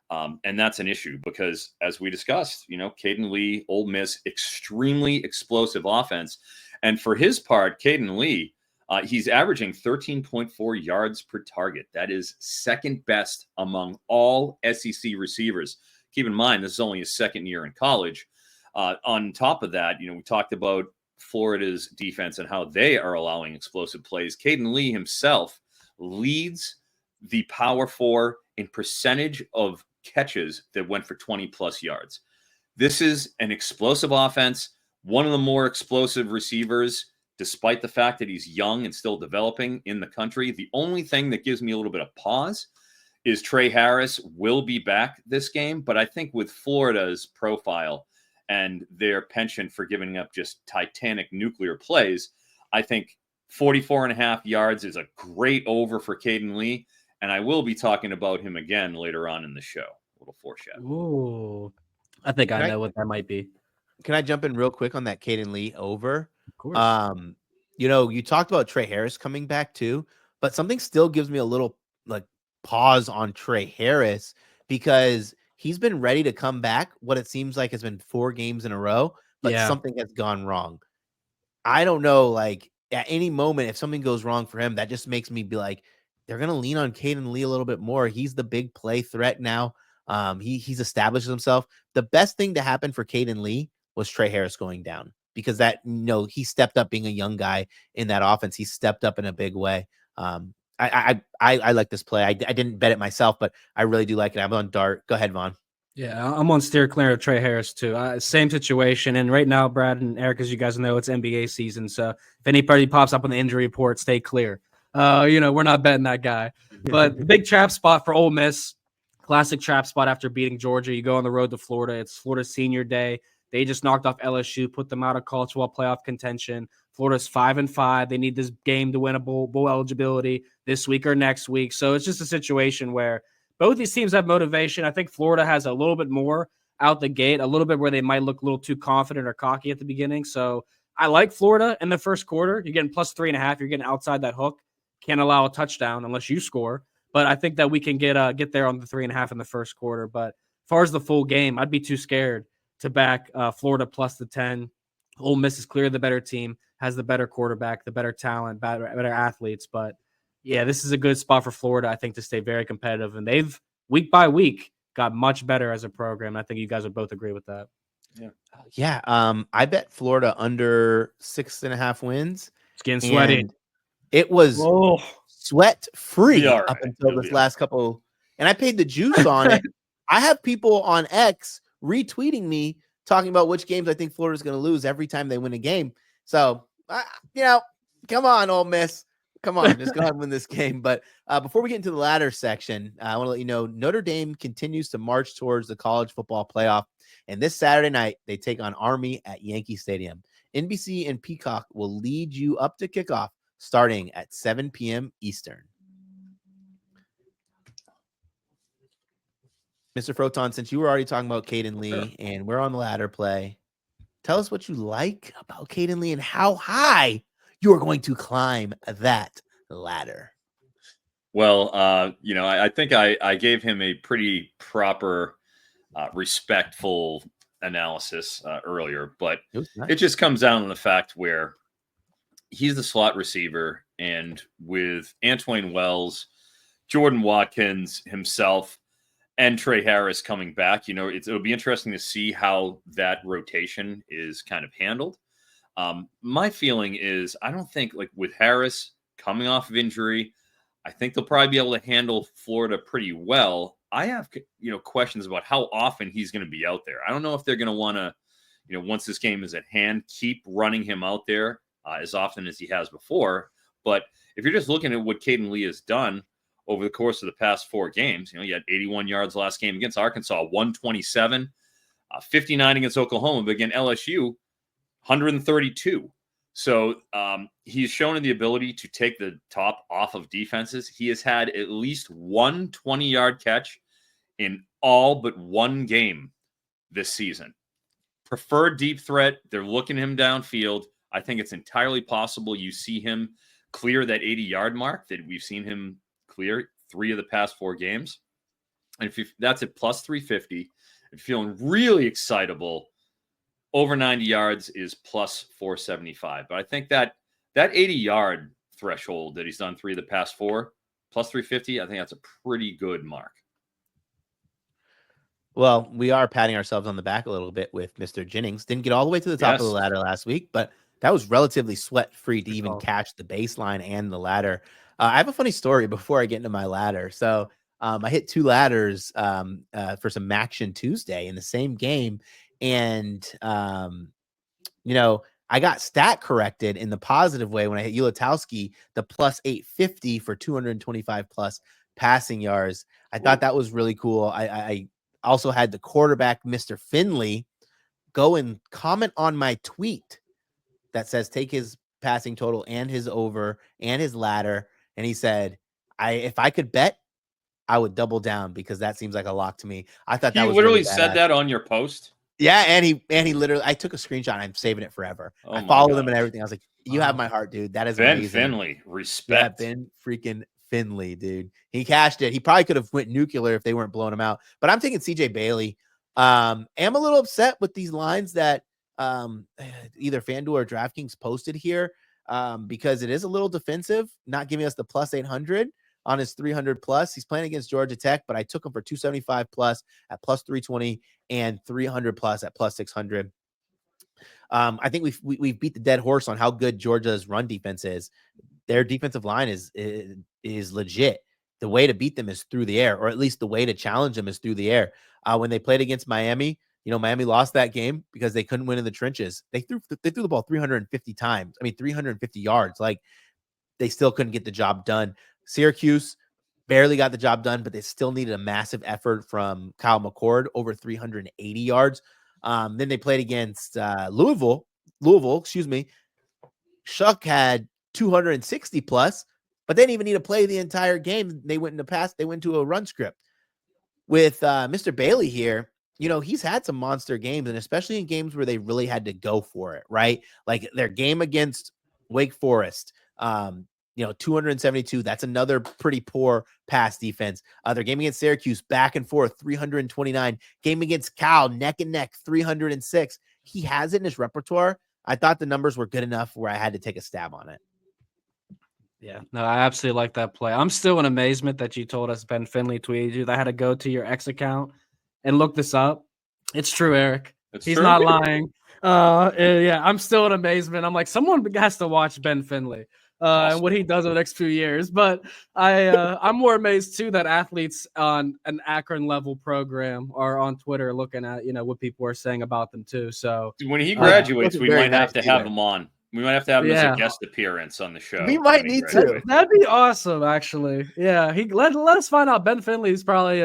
And that's an issue because, as we discussed, Caden Lee, Ole Miss, extremely explosive offense. And for his part, Caden Lee, he's averaging 13.4 yards per target. That is second best among all SEC receivers. Keep in mind, this is only his second year in college. On top of that, we talked about Florida's defense and how they are allowing explosive plays. Caden Lee himself leads the Power Four in percentage of catches that went for 20 plus yards. This is an explosive offense. One of the more explosive receivers, despite the fact that he's young and still developing in the country. The only thing that gives me a little bit of pause is Trey Harris will be back this game. But I think with Florida's profile and their penchant for giving up just titanic nuclear plays, I think 44.5 yards is a great over for Caden Lee. And I will be talking about him again later on in the show. A little foreshadow. Ooh, I think I know what that might be. Can I jump in real quick on that Caden Lee over? Of course. You talked about Trey Harris coming back too, but something still gives me a little like pause on Trey Harris because he's been ready to come back. What it seems like has been 4 games in a row, but something has gone wrong. I don't know, like at any moment, if something goes wrong for him, that just makes me be like, they're going to lean on Caden Lee a little bit more. He's the big play threat now. He's established himself. The best thing to happen for Caden Lee was Trey Harris going down because that, he stepped up being a young guy in that offense. He stepped up in a big way. I like this play. I didn't bet it myself, but I really do like it. I'm on Dart. Go ahead, Vaughn. Yeah, I'm on steer clear of Trey Harris too. Same situation. And right now, Brad and Eric, as you guys know, it's NBA season. So if anybody pops up on the injury report, stay clear. We're not betting that guy. But big trap spot for Ole Miss. Classic trap spot after beating Georgia. You go on the road to Florida. It's Florida's senior day. They just knocked off LSU, put them out of college football playoff contention. Florida's 5-5. They need this game to win a bowl eligibility this week or next week. So it's just a situation where both these teams have motivation. I think Florida has a little bit more out the gate, a little bit where they might look a little too confident or cocky at the beginning. So I like Florida in the first quarter. You're getting plus 3.5. You're getting outside that hook. Can't allow a touchdown unless you score. But I think that we can get there on the 3.5 in the first quarter. But as far as the full game, I'd be too scared to back Florida plus the 10. Ole Miss is clearly the better team, has the better quarterback, the better talent, better athletes. But yeah, this is a good spot for Florida, I think, to stay very competitive. And they've week by week got much better as a program. I think you guys would both agree with that. Yeah. I bet Florida under 6.5 wins. It's getting sweaty. And it was sweat free All right. up until this last couple. And I paid the juice on it. I have people on X retweeting me talking about which games I think Florida's going to lose every time they win a game. So, come on, Ole Miss. Come on, just go ahead and win this game. But before we get into the ladder section, I want to let you know Notre Dame continues to march towards the college football playoff. And this Saturday night, they take on Army at Yankee Stadium. NBC and Peacock will lead you up to kickoff starting at 7 p.m. Eastern. Mr. Froton, since you were already talking about Caden Lee and we're on the ladder play, tell us what you like about Caden Lee and how high you are going to climb that ladder. Well, I think I gave him a pretty proper, respectful analysis earlier, but it just comes down to the fact where he's the slot receiver, and with Antwain Wells, Jordan Watkins himself, and Trey Harris coming back, it'll be interesting to see how that rotation is kind of handled. My feeling is I don't think, like, with Harris coming off of injury, I think they'll probably be able to handle Florida pretty well. I have, questions about how often he's going to be out there. I don't know if they're going to want to, once this game is at hand, keep running him out there as often as he has before. But if you're just looking at what Caden Lee has done over the course of the past 4 games, he had 81 yards last game against Arkansas, 127, 59 against Oklahoma, but again, LSU, 132. So he's shown the ability to take the top off of defenses. He has had at least one 20-yard catch in all but one game this season. Preferred deep threat. They're looking him downfield. I think it's entirely possible you see him clear that 80-yard mark that we've seen him clear 3 of the past 4 games. And if that's at plus 350, and feeling really excitable, over 90 yards is plus 475. But I think that 80-yard threshold that he's done 3 of the past 4, plus 350, I think that's a pretty good mark. Well, we are patting ourselves on the back a little bit with Mr. Jennings. Didn't get all the way to the top of the ladder last week, but that was relatively sweat-free to even catch the baseline and the ladder. I have a funny story before I get into my ladder. So I hit 2 ladders for some Action Tuesday in the same game. And, I got stat corrected in the positive way when I hit Ulatowski, the plus 850 for 225 plus passing yards. I thought that was really cool. I also had the quarterback, Mr. Finley, go and comment on my tweet that says take his passing total and his over and his ladder. And he said, if I could bet, I would double down because that seems like a lock to me. I thought that was literally really said that on your post. Yeah, and he literally, I took a screenshot. I'm saving it forever. I followed him and everything. I was like, "You have my heart, dude. That is Ben amazing." Finley, respect. Yeah, Ben freaking Finley, dude. He cashed it. He probably could have went nuclear if they weren't blowing him out. But I'm taking CJ Bailey. I'm a little upset with these lines that either FanDuel or DraftKings posted here because it is a little defensive, not giving us the plus 800 on his 300 plus. He's playing against Georgia Tech, but I took him for 275 plus at plus 320 and 300 plus at plus 600. I think we've beat the dead horse on how good Georgia's run defense is. Their defensive line is legit. The way to beat them is through the air, or at least the way to challenge them is through the air. When they played against Miami, Miami lost that game because they couldn't win in the trenches. They threw the ball 350 times. 350 yards. Like, they still couldn't get the job done. Syracuse barely got the job done, but they still needed a massive effort from Kyle McCord, over 380 yards. Then they played against Louisville, Shuck had 260 plus, but they didn't even need to play the entire game. They went to a run script. With Mr. Bailey here, he's had some monster games, and especially in games where they really had to go for it, right? Like their game against Wake Forest, 272. That's another pretty poor pass defense. Their game against Syracuse, back and forth, 329. Game against Cal, neck and neck, 306. He has it in his repertoire. I thought the numbers were good enough where I had to take a stab on it. Yeah, no, I absolutely like that play. I'm still in amazement that you told us Ben Finley tweeted you. I had to go to your X account and look this up. It's true, Eric. He's not lying. Yeah, I'm still in amazement. I'm like, someone has to watch Ben Finley and what he does in the next few years. But I'm more amazed too that athletes on an Akron level program are on Twitter looking at what people are saying about them too. So when he graduates, we might have to have him on. We might have to have him as a guest appearance on the show. We might need to. That'd be awesome, actually. Yeah, let us find out. Ben Finley's probably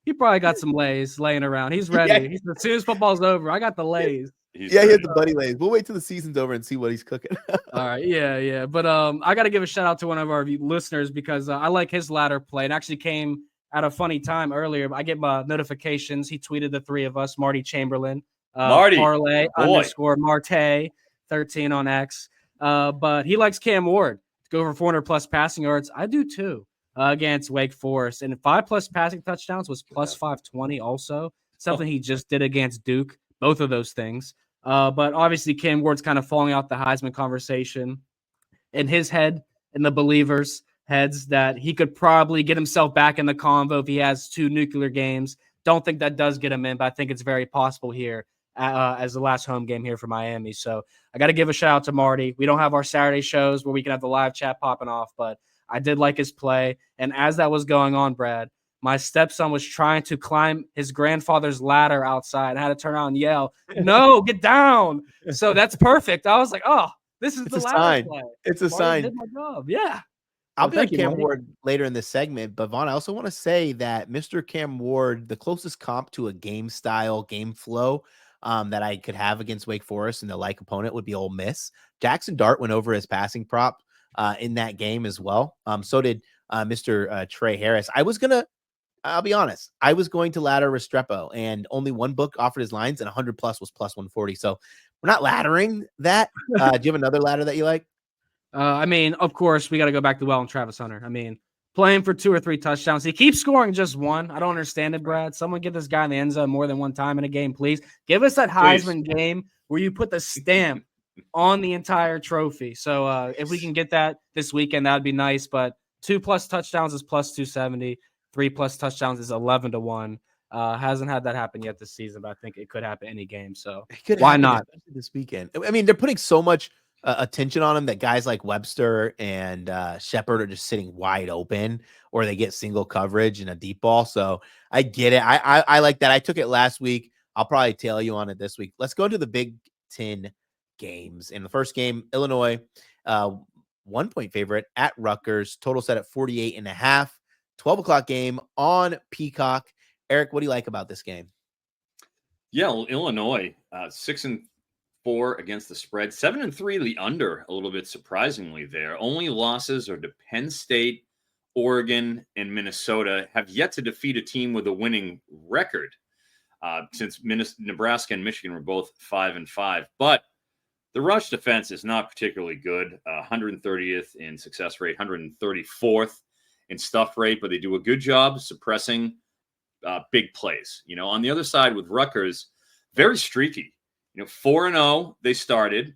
he probably got some lays laying around. He's ready. Yeah. As soon as football's over, I got the lays. He had the buddy lays. We'll wait till the season's over and see what he's cooking. All right, yeah. But I got to give a shout out to one of our listeners because I like his ladder play. It actually came at a funny time earlier. I get my notifications. He tweeted the three of us, Marty Chamberlain, Parlay _ Marte 13 on X. But he likes Cam Ward to go for 400 plus passing yards. I do too against Wake Forest. And 5+ passing touchdowns was plus 520 also. Something he just did against Duke. Both of those things. But obviously Cam Ward's kind of falling out the Heisman conversation in his head and the believers' heads that he could probably get himself back in the convo if he has 2 nuclear games. Don't think that does get him in, but I think it's very possible here. As the last home game here for Miami. So I got to give a shout out to Marty. We don't have our Saturday shows where we can have the live chat popping off, but I did like his play. And as that was going on, Brad, my stepson was trying to climb his grandfather's ladder outside. I had to turn around and yell, "No, get down." So that's perfect. I was like, oh, this is the ladder sign. play. It's a sign. Did my job. Yeah. I'll be on Cam Ward later in this segment, but Vaughn, I also want to say that Mr. Cam Ward, the closest comp to a game style, game flow that I could have against Wake Forest and the like opponent would be Ole Miss. Jackson Dart went over his passing prop in that game as well. So did Mr. Trey Harris. I'll be honest, I was going to ladder Restrepo, and only one book offered his lines, and 100 plus was plus 140. So we're not laddering that. Do you have another ladder that you like? I mean, of course, we got to go back to and Travis Hunter. I mean, playing for 2 or 3 touchdowns. He keeps scoring just one. I don't understand it, Brad. Someone get this guy in the end zone more than one time in a game, please. Give us that Heisman game where you put the stamp on the entire trophy. So if we can get that this weekend, that would be nice. But 2+ touchdowns is plus 270. 3+ touchdowns is 11-1. Hasn't had that happen yet this season, but I think it could happen any game. So why not this weekend? I mean, they're putting so much attention on him that guys like Webster and Shepard are just sitting wide open, or they get single coverage in a deep ball. So I get it. I like that. I took it last week. I'll probably tail you on it this week. Let's go to the Big Ten games. In the first game, Illinois, 1-point favorite at Rutgers, total set at 48.5, 12 o'clock game on Peacock. Eric, what do you like about this game? Yeah, well, Illinois, 6-4 against the spread, 7-3 the under, a little bit surprisingly there. Only losses are to Penn State, Oregon, and Minnesota. Have yet to defeat a team with a winning record since Nebraska and Michigan were both 5-5. But the rush defense is not particularly good. 130th in success rate, 134th in stuff rate, but they do a good job suppressing big plays. On the other side with Rutgers, very streaky. 4-0, they started.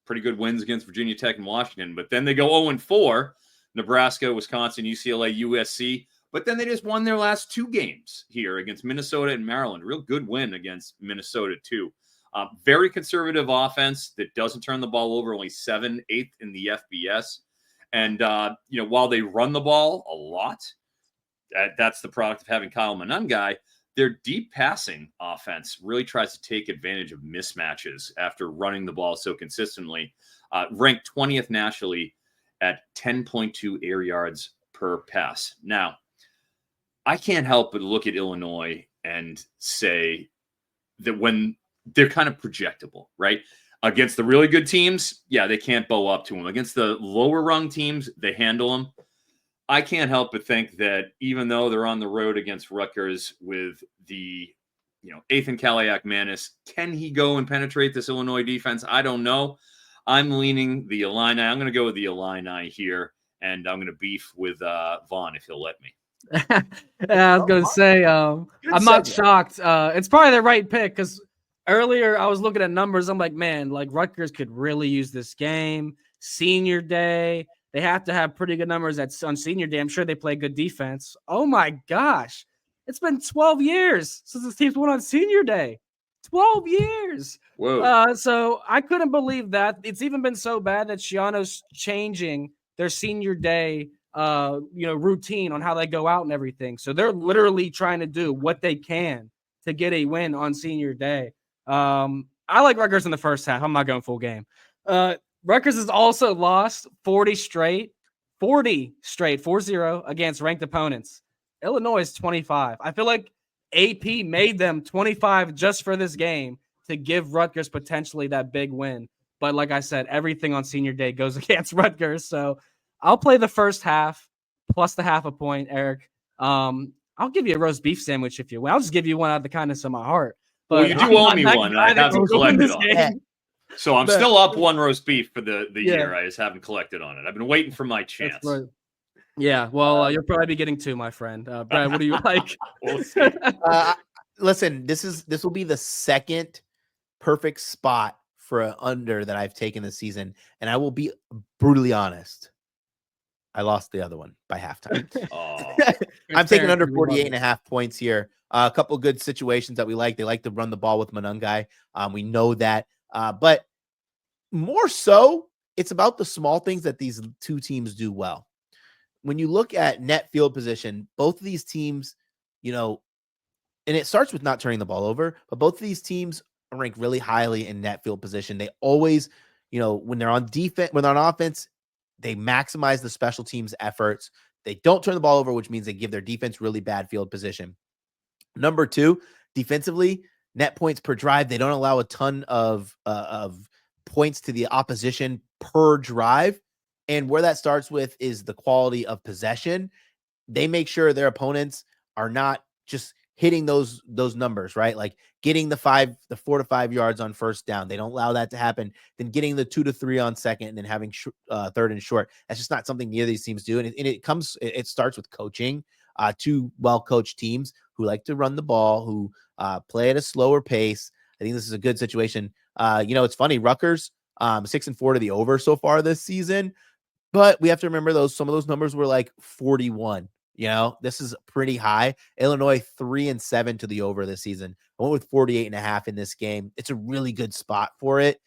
Pretty good wins against Virginia Tech and Washington, but then they go 0-4, Nebraska, Wisconsin, UCLA, USC. But then they just won their last 2 games here against Minnesota and Maryland. Real good win against Minnesota, too. Very conservative offense that doesn't turn the ball over, only 7/8 in the FBS. And, while they run the ball a lot, that's the product of having Kyle Monangai. Their deep passing offense really tries to take advantage of mismatches after running the ball so consistently. Ranked 20th nationally at 10.2 air yards per pass. Now, I can't help but look at Illinois and say that when they're kind of projectable, right? Against the really good teams, yeah, they can't bow up to them. Against the lower rung teams, they handle them. I can't help but think that even though they're on the road against Rutgers with the, Ethan Kaliak-Manis, can he go and penetrate this Illinois defense? I don't know. I'm leaning the Illini. I'm going to go with the Illini here, and I'm going to beef with Vaughn if he'll let me. Yeah, I was going to say, I'm not shocked. It's probably the right pick because earlier I was looking at numbers. I'm like, man, like Rutgers could really use this game. Senior day, they have to have pretty good numbers on senior day. I'm sure they play good defense. Oh my gosh. It's been 12 years since this team's won on senior day. 12 years. Whoa. So I couldn't believe that. It's even been so bad that Shiano's changing their senior day routine on how they go out and everything. So they're literally trying to do what they can to get a win on senior day. I like Rutgers in the first half. I'm not going full game. Rutgers has also lost 40 straight, 4-0 against ranked opponents. Illinois is 25. I feel like AP made them 25 just for this game to give Rutgers potentially that big win. But like I said, everything on senior day goes against Rutgers. So I'll play the first half plus the half a point, Eric. I'll give you a roast beef sandwich if you will. I'll just give you one out of the kindness of my heart. But you do owe me one. I haven't collected on it. So I'm still up one roast beef for the year. I just haven't collected on it. I've been waiting for my chance. Right. Yeah, well, you'll probably be getting two, my friend. Brad, what do you like? We'll see. Listen, this will be the second perfect spot for an under that I've taken this season, and I will be brutally honest. I lost the other one by halftime. I'm taking under 48.5 points here. A couple of good situations that we like. They like to run the ball with Monungai. We know that. But more so, it's about the small things that these two teams do well. When you look at net field position, both of these teams, and it starts with not turning the ball over, but both of these teams are ranked really highly in net field position. They always, when they're on defense, when they're on offense, they maximize the special teams efforts. They don't turn the ball over, which means they give their defense really bad field position. Number two, defensively, net points per drive. They don't allow a ton of points to the opposition per drive. And where that starts with is the quality of possession. They make sure their opponents are not just hitting those numbers, right? Like getting the 4 to 5 yards on first down. They don't allow that to happen. Then getting the 2 to 3 on second and then having third and short. That's just not something neither of these teams do. And it starts with coaching. Two well-coached teams who like to run the ball, who play at a slower pace. I think this is a good situation. It's funny. Rutgers 6-4 to the over so far this season. But we have to remember some of those numbers were like 41. This is pretty high. Illinois 3-7 to the over this season. I went with 48.5 in this game. It's a really good spot for it.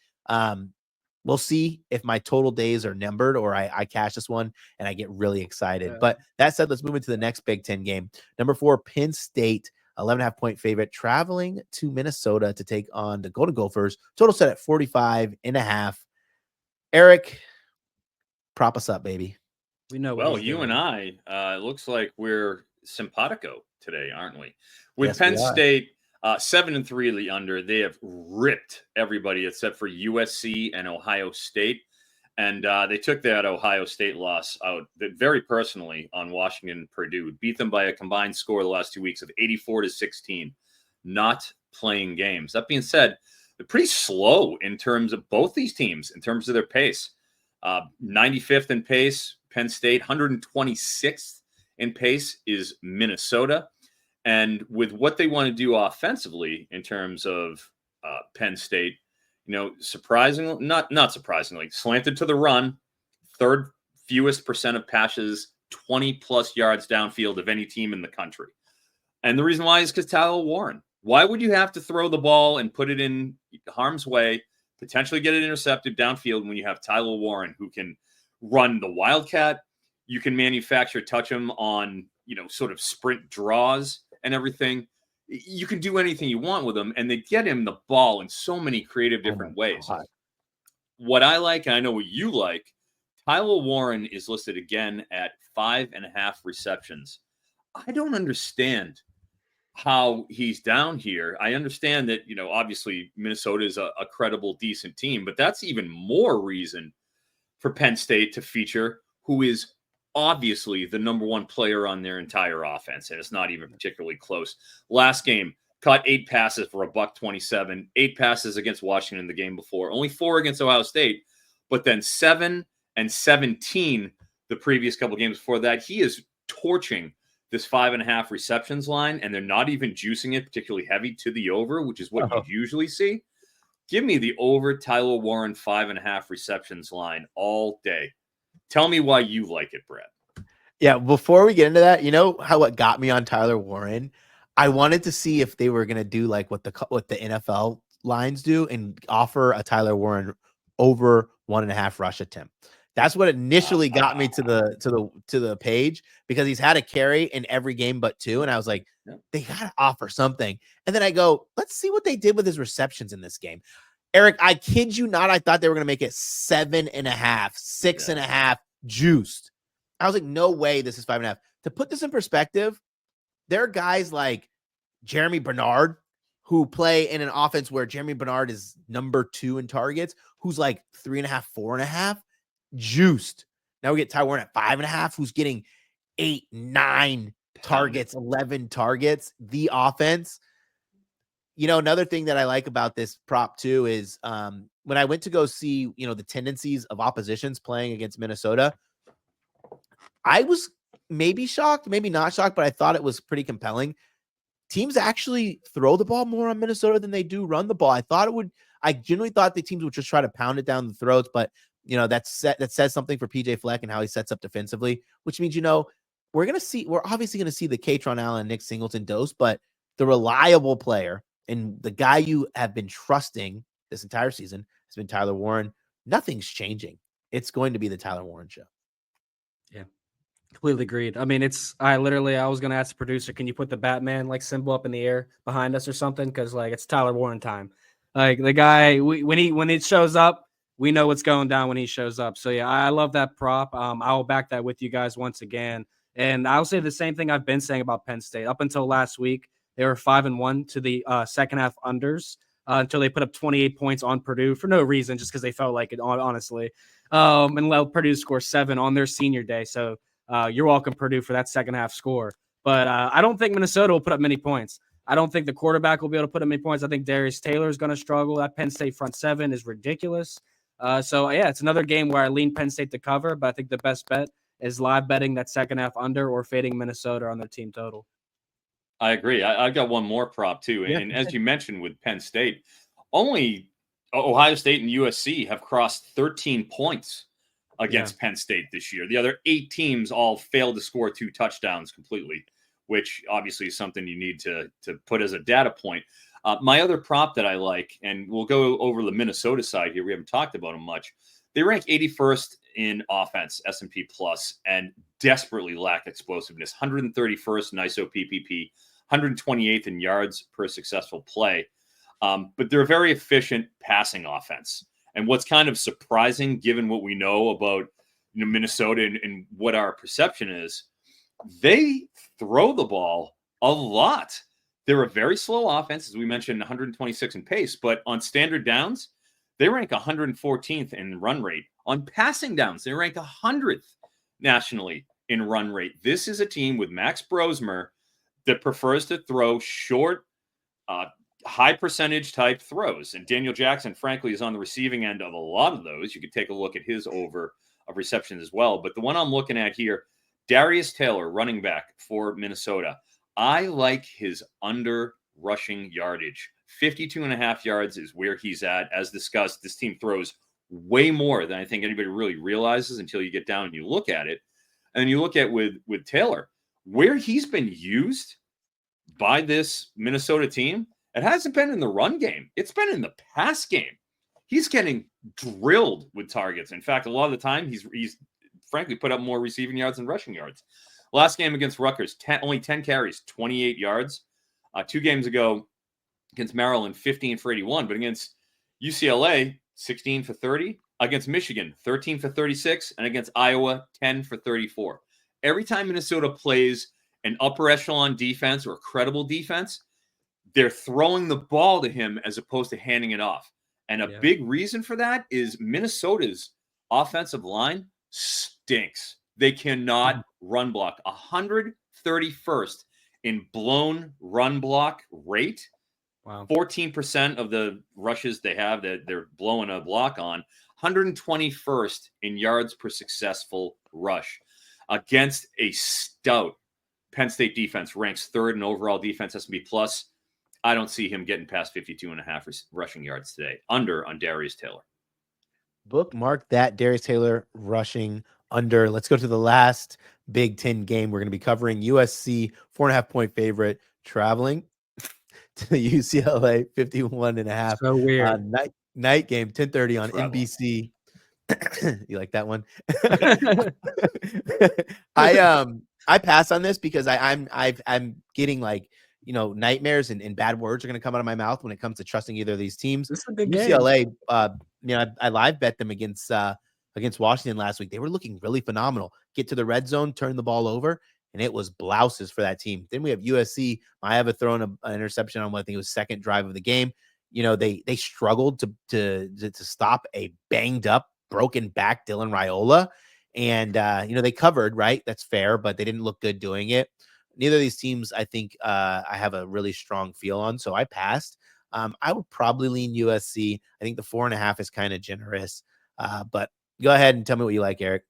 We'll see if my total days are numbered or I cash this one and I get really excited. Yeah. But that said, let's move into the next Big Ten game. Number 4, Penn State, 11.5 point favorite, traveling to Minnesota to take on the Golden Gophers. Total set at 45.5. Eric, prop us up, baby. We know. Well, you and I, it looks like we're simpatico today, aren't we? With Penn State, 7-3 the under. They have ripped everybody except for USC and Ohio State. And they took that Ohio State loss out very personally on Washington and Purdue. Beat them by a combined score the last 2 weeks of 84-16. Not playing games. That being said, they're pretty slow in terms of both these teams, in terms of their pace. 95th in pace, Penn State. 126th in pace is Minnesota. And with what they want to do offensively in terms of Penn State, surprisingly, not surprisingly, slanted to the run, third fewest percent of passes, 20+ yards downfield of any team in the country. And the reason why is because Tyler Warren. Why would you have to throw the ball and put it in harm's way, potentially get it intercepted downfield when you have Tyler Warren who can run the Wildcat? You can manufacture, touch him on, sort of sprint draws and everything. You can do anything you want with him, and they get him the ball in so many creative different ways. God. What I like, and I know what you like, Tyler Warren is listed again at 5.5 receptions. I don't understand how he's down here. I understand that, obviously Minnesota is a credible, decent team, but that's even more reason for Penn State to feature who is obviously the number one player on their entire offense, and it's not even particularly close. Last game, caught 8 passes for $127, 8 passes against Washington the game before, only 4 against Ohio State, but then 7 and 17 the previous couple games before that. He is torching this 5.5 receptions line, and they're not even juicing it particularly heavy to the over, which is what you usually see. Give me the over Tyler Warren 5.5 receptions line all day. Tell me why you like it, Brett. Yeah, before we get into that, you know what got me on Tyler Warren? I wanted to see if they were going to do like what the NFL lines do and offer a Tyler Warren over 1.5 rush attempt. That's what initially got me to the page, because he's had a carry in every game but 2, and I was like, they got to offer something. And then I go, let's see what they did with his receptions in this game. Eric, I kid you not, I thought they were going to make it 7.5, 6.5 juiced. I was like, no way this is 5.5. To put this in perspective, there are guys like Jeremy Bernard who play in an offense where Jeremy Bernard is number 2 in targets, who's like 3.5, 4.5 juiced. Now we get Ty Warren at 5.5, who's getting 8, 9 targets, 11 targets. The offense. You know, another thing that I like about this prop too is when I went to go see, the tendencies of oppositions playing against Minnesota, I was maybe shocked, maybe not shocked, but I thought it was pretty compelling. Teams actually throw the ball more on Minnesota than they do run the ball. I genuinely thought the teams would just try to pound it down the throats, but that says something for PJ Fleck and how he sets up defensively, which means, we're obviously going to see the Katron Allen and Nick Singleton dose, but the reliable player and the guy you have been trusting this entire season has been Tyler Warren. Nothing's changing. It's going to be the Tyler Warren show. Yeah. Completely agreed. I mean, I was going to ask the producer, can you put the Batman symbol up in the air behind us or something? Cause it's Tyler Warren time. Like the guy, when it shows up, we know what's going down when he shows up. So yeah, I love that prop. I will back that with you guys once again. And I'll say the same thing I've been saying about Penn State up until last week. They were 5-1 to the second half unders until they put up 28 points on Purdue for no reason, just because they felt like it, honestly. And allowed Purdue to score 7 on their senior day. So you're welcome, Purdue, for that second half score. But I don't think Minnesota will put up many points. I don't think the quarterback will be able to put up many points. I think Darius Taylor is going to struggle. That Penn State front 7 is ridiculous. So it's another game where I lean Penn State to cover, but I think the best bet is live betting that second half under or fading Minnesota on their team total. I agree. I've got one more prop too. And as you mentioned with Penn State, only Ohio State and USC have crossed 13 points against Penn State this year. The other 8 teams all failed to score 2 touchdowns completely, which obviously is something you need to put as a data point. My other prop that I like, and we'll go over the Minnesota side here. We haven't talked about them much. They rank 81st in offense, S&P Plus, and desperately lack explosiveness. 131st in ISO PPP, 128th in yards per successful play. But they're a very efficient passing offense. And what's kind of surprising, given what we know about Minnesota and what our perception is, they throw the ball a lot. They're a very slow offense, as we mentioned, 126 in pace, but on standard downs, they rank 114th in run rate. On passing downs, they rank 100th nationally in run rate. This is a team with Max Brosmer that prefers to throw short, high percentage type throws. And Daniel Jackson, frankly, is on the receiving end of a lot of those. You could take a look at his over of receptions as well. But the one I'm looking at here, Darius Taylor, running back for Minnesota. I like his under rushing yardage. 52.5 yards is where he's at. As discussed, this team throws way more than I think anybody really realizes until you get down and you look at it. And then you look at with Taylor, where he's been used by this Minnesota team, it hasn't been in the run game. It's been in the pass game. He's getting drilled with targets. In fact, a lot of the time, he's frankly put up more receiving yards than rushing yards. Last game against Rutgers, only 10 carries, 28 yards. 2 games ago against Maryland, 15 for 81. But against UCLA, 16 for 30. Against Michigan, 13 for 36. And against Iowa, 10 for 34. Every time Minnesota plays an upper echelon defense or a credible defense, they're throwing the ball to him as opposed to handing it off. And a big reason for that is Minnesota's offensive line stinks. They cannot run block. 131st in blown run block rate. Wow. 14% of the rushes they have that they're blowing a block on. 121st in yards per successful rush against a stout Penn State defense, ranks third in overall defense S&P plus. I don't see him getting past 52.5 rushing yards today. Under on Darius Taylor. Bookmark that Darius Taylor rushing under. Let's go to the last Big Ten game we're going to be covering. USC 4.5-point favorite traveling to the UCLA 51.5. So weird. Night game 10:30 on Travel. NBC. You like that one? I pass on this because I'm getting like, nightmares and bad words are going to come out of my mouth when it comes to trusting either of these teams. This is a good game. UCLA, I live bet them against Washington last week. They were looking really phenomenal. Get to the red zone, turn the ball over, and it was blouses for that team. Then we have USC. Maeva throwing an interception on what I think it was second drive of the game. They struggled to stop a banged up, broken back Dylan Raiola. And, they covered, right? That's fair, but they didn't look good doing it. Neither of these teams, I think, I have a really strong feel on. So I passed. I would probably lean USC. I think the 4.5 is kind of generous. But go ahead and tell me what you like, Eric.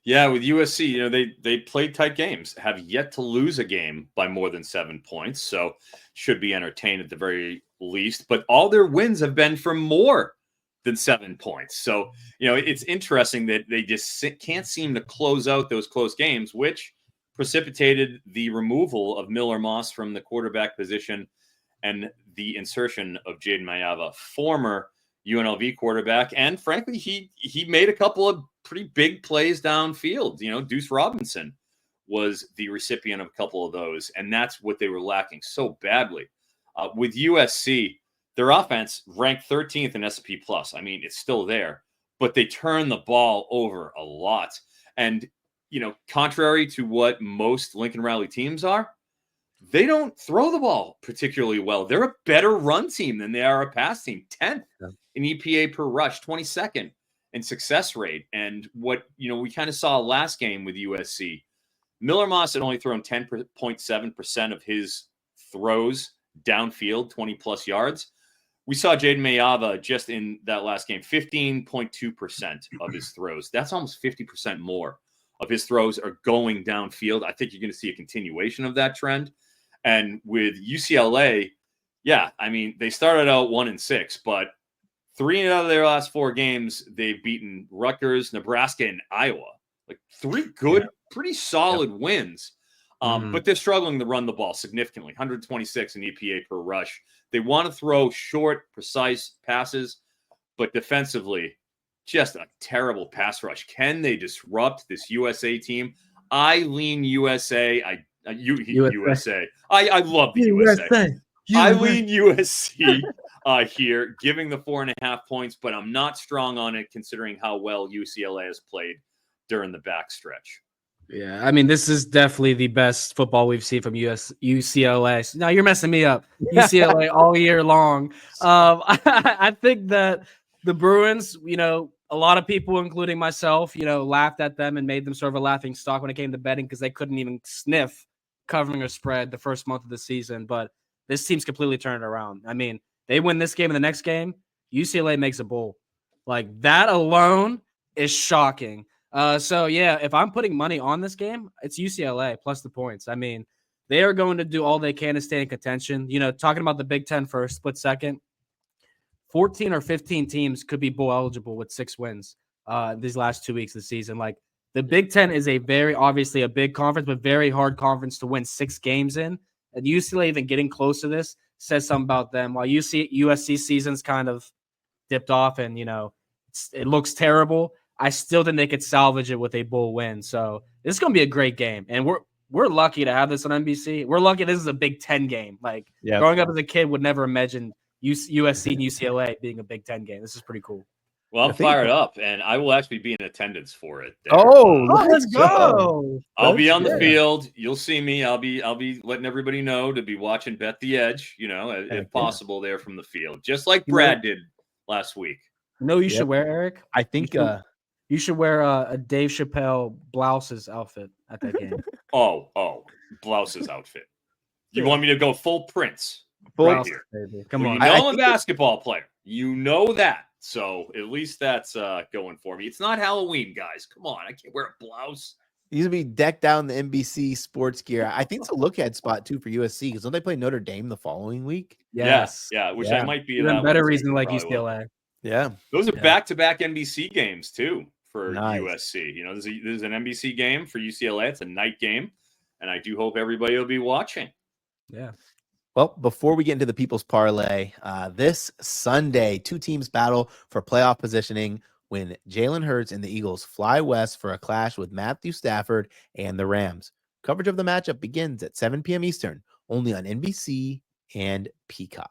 Yeah, with USC, they played tight games, have yet to lose a game by more than 7 points. So should be entertained at the very least. But all their wins have been for more than 7 points. So, it's interesting that they just can't seem to close out those close games, which precipitated the removal of Miller Moss from the quarterback position and the insertion of Jaden Mayava, former UNLV quarterback. And frankly, he made a couple of pretty big plays downfield. Deuce Robinson was the recipient of a couple of those, and that's what they were lacking so badly. With USC, their offense ranked 13th in S&P plus. I mean, it's still there, but they turn the ball over a lot. And, contrary to what most Lincoln Riley teams are, they don't throw the ball particularly well. They're a better run team than they are a pass team. 10th in EPA per rush, 22nd in success rate. And what, we kind of saw last game with USC, Miller Moss had only thrown 10.7% of his throws downfield, 20-plus yards. We saw Jaden Mayava just in that last game, 15.2% of his throws. That's almost 50% more of his throws are going downfield. I think you're going to see a continuation of that trend. And with UCLA, they started out 1-6, but 3 out of their last 4 games, they've beaten Rutgers, Nebraska, and Iowa. Like 3 good, pretty solid wins. But they're struggling to run the ball significantly. 126 in EPA per rush. They want to throw short, precise passes, but defensively, just a terrible pass rush. Can they disrupt this USA team? I lean USA. USA. I love the USA. I lean USC here, giving the 4.5 points, but I'm not strong on it considering how well UCLA has played during the backstretch. Yeah, I mean, this is definitely the best football we've seen from UCLA. Now you're messing me up. UCLA all year long. I think that the Bruins, a lot of people, including myself, laughed at them and made them sort of a laughing stock when it came to betting because they couldn't even sniff covering a spread the first month of the season. But this team's completely turned it around. I mean, they win this game and the next game, UCLA makes a bowl. Like, that alone is shocking. If I'm putting money on this game, it's UCLA plus the points. I mean, they are going to do all they can to stay in contention. Talking about the Big Ten for a split second, 14 or 15 teams could be bowl eligible with 6 wins these last 2 weeks of the season. Like, the Big Ten is obviously a big conference, but very hard conference to win 6 games in. And UCLA even getting close to this says something about them. While USC season's kind of dipped off and, it looks terrible, I still think they could salvage it with a bowl win. So this is going to be a great game. And we're lucky to have this on NBC. We're lucky this is a Big Ten game. Like, growing up as a kid would never imagine USC and UCLA being a Big Ten game. This is pretty cool. Well, I'm fired up, and I will actually be in attendance for it. Let's go! I'll be on the field. You'll see me. I'll be letting everybody know to be watching Bet the Edge. If possible, there from the field, just like Brad did last week. You should wear, Eric. I think You should wear a Dave Chappelle blouses outfit at that game. Blouses outfit. You want me to go full Prince right Blouses, here? baby. Come Well, on. you know I'm a think basketball player. You know that. So at least that's going for me. It's not Halloween, guys. Come on. I can't wear a blouse. He's gonna be decked down in the NBC sports gear. I think it's a look ahead spot too for USC because don't they play Notre Dame the following week? Yes. Yeah, which Yeah. I might be Even that better one, too. reason like Probably will. UCLA. Yeah. Those are Yeah. back-to-back NBC games too for Nice. USC. You know, there's an NBC game for UCLA. It's a night game, and I do hope everybody will be watching. Yeah. Well, before we get into the People's Parlay, this Sunday, two teams battle for playoff positioning when Jalen Hurts and the Eagles fly west for a clash with Matthew Stafford and the Rams. Coverage of the matchup begins at 7 p.m. Eastern, only on NBC and Peacock.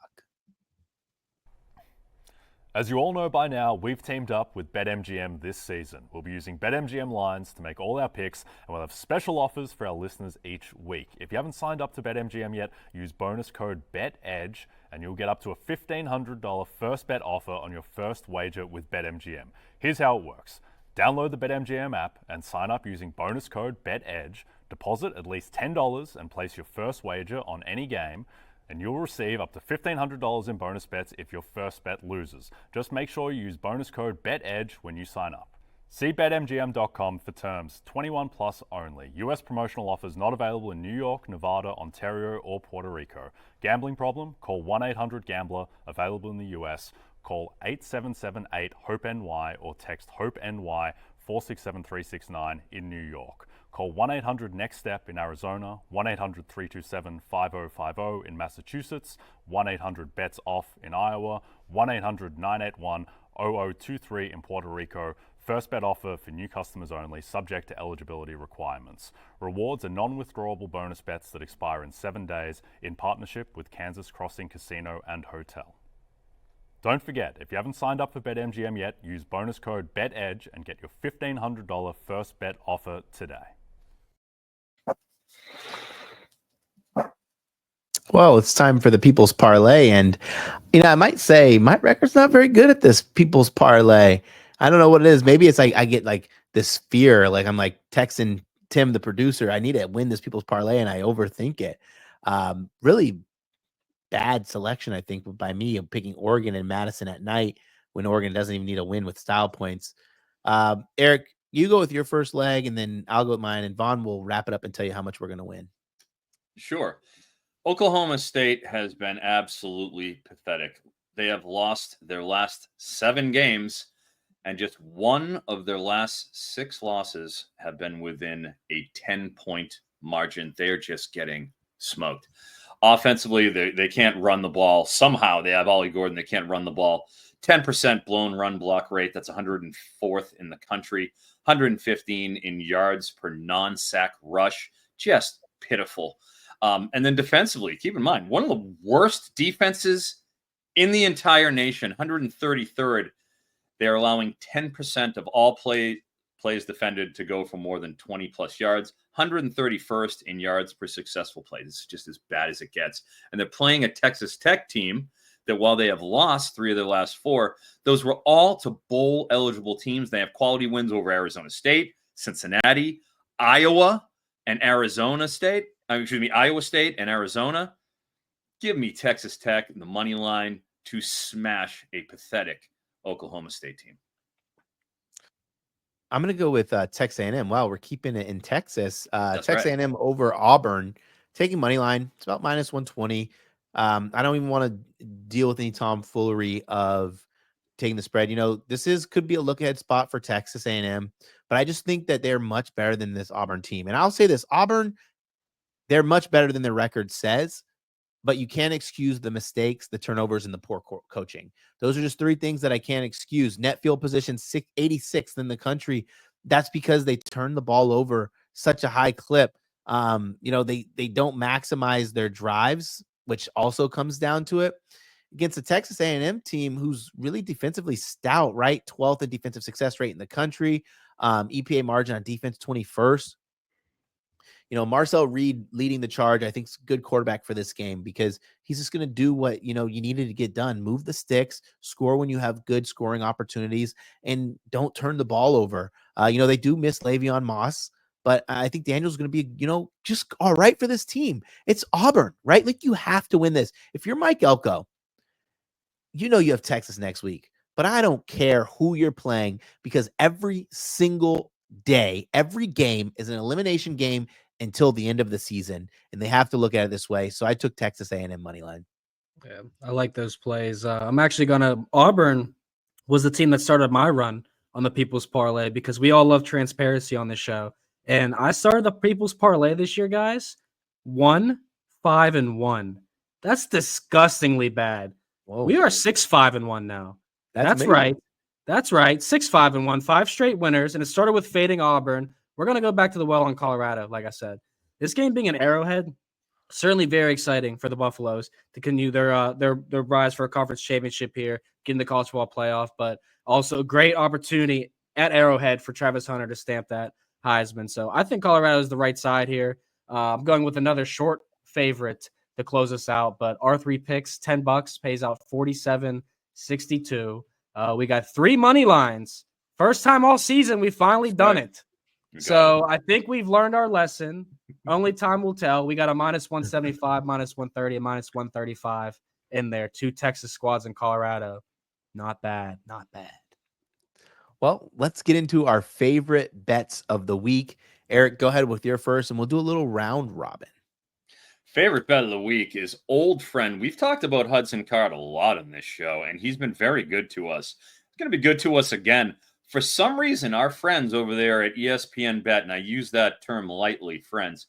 As you all know by now, we've teamed up with BetMGM this season. We'll be using BetMGM lines to make all our picks, and we'll have special offers for our listeners each week. If you haven't signed up to BetMGM yet, use bonus code BETEDGE, and you'll get up to a $1,500 first bet offer on your first wager with BetMGM. Here's how it works. Download the BetMGM app and sign up using bonus code BETEDGE. Deposit at least $10 and place your first wager on any game, and you'll receive up to $1,500 in bonus bets if your first bet loses. Just make sure you use bonus code BETEDGE when you sign up. See BetMGM.com for terms. 21 plus only. U.S. promotional offers not available in New York, Nevada, Ontario, or Puerto Rico. Gambling problem? Call 1-800-GAMBLER. Available in the U.S. Call 877-8-HOPE-NY or text HOPE-NY 467-369 in New York. Call 1-800-NEXT-STEP in Arizona, 1-800-327-5050 in Massachusetts, 1-800-BETS-OFF in Iowa, 1-800-981-0023 in Puerto Rico. First bet offer for new customers only, subject to eligibility requirements. Rewards are non-withdrawable bonus bets that expire in 7 days in partnership with Kansas Crossing Casino and Hotel. Don't forget, if you haven't signed up for BetMGM yet, use bonus code BETEDGE and get your $1,500 first bet offer today. Well, it's time for the People's Parlay. And, I might say my record's not very good at this People's Parlay. I don't know what it is. Maybe it's like I get like this fear, like I'm like texting Tim, the producer, I need to win this People's Parlay, and I overthink it. Really bad selection, I think, by me of picking Oregon and Madison at night when Oregon doesn't even need a win with style points. Eric, you go with your first leg, and then I'll go with mine, and Vaughn will wrap it up and tell you how much we're going to win. Sure. Oklahoma State has been absolutely pathetic. They have lost their last 7 games, and just one of their last 6 losses have been within a 10-point margin. They're just getting smoked. Offensively, they can't run the ball. Somehow they have Ollie Gordon. They can't run the ball. 10% blown run block rate. That's 104th in the country. 115 in yards per non-sack rush. Just pitiful. And then defensively, keep in mind, one of the worst defenses in the entire nation, 133rd. They're allowing 10% of all plays defended to go for more than 20-plus yards, 131st in yards per successful play. This is just as bad as it gets. And they're playing a Texas Tech team that while they have lost 3 of their last 4, those were all to bowl-eligible teams. They have quality wins over Arizona State, Cincinnati, Iowa, and Iowa State and Arizona. Give me Texas Tech and the money line to smash a pathetic Oklahoma State team. I'm going to go with Texas A&M. Wow, we're keeping it in Texas. Texas right. A&M over Auburn, taking money line. It's about minus 120. I don't even want to deal with any tomfoolery of taking the spread. This could be a look ahead spot for Texas A&M, but I just think that they're much better than this Auburn team. And I'll say this, Auburn, they're much better than their record says, but you can't excuse the mistakes, the turnovers, and the poor coaching. Those are just 3 things that I can't excuse. Net field position 86th in the country. That's because they turn the ball over such a high clip. They don't maximize their drives, which also comes down to it. Against the Texas A&M team, who's really defensively stout, right? 12th in defensive success rate in the country. EPA margin on defense, 21st. Marcel Reed leading the charge, I think is a good quarterback for this game because he's just going to do what, you needed to get done. Move the sticks, score when you have good scoring opportunities, and don't turn the ball over. They do miss Le'Veon Moss, but I think Daniel's going to be, just all right for this team. It's Auburn, right? Like, you have to win this. If you're Mike Elko, you have Texas next week, but I don't care who you're playing because every single day, every game is an elimination game until the end of the season, and they have to look at it this way. So I took Texas A&M money line. Yeah, I like those plays. I'm actually Auburn was the team that started my run on the People's Parlay because we all love transparency on this show. And I started the People's Parlay this year, guys. 1-5-1. That's disgustingly bad. Whoa. We are 6-5-1 now. That's amazing. right. That's right. 6-5-1, 5 straight winners. And it started with fading Auburn. We're going to go back to the well on Colorado, like I said. This game being an Arrowhead, certainly very exciting for the Buffaloes to continue their rise for a conference championship here, getting the college football playoff, but also a great opportunity at Arrowhead for Travis Hunter to stamp that Heisman. So I think Colorado is the right side here. I'm going with another short favorite to close us out, but R3 picks, $10 pays out 47.62. We got 3 money lines. First time all season, we finally done it. So I think we've learned our lesson. Only time will tell. We got a -175, -130, and -135 in there. 2 Texas squads in Colorado. Not bad. Not bad. Well, let's get into our favorite bets of the week. Eric, go ahead with your first, and we'll do a little round robin. Favorite bet of the week is old friend. We've talked about Hudson Card a lot on this show, and he's been very good to us. It's going to be good to us again. For some reason, our friends over there at ESPN Bet, and I use that term lightly, friends,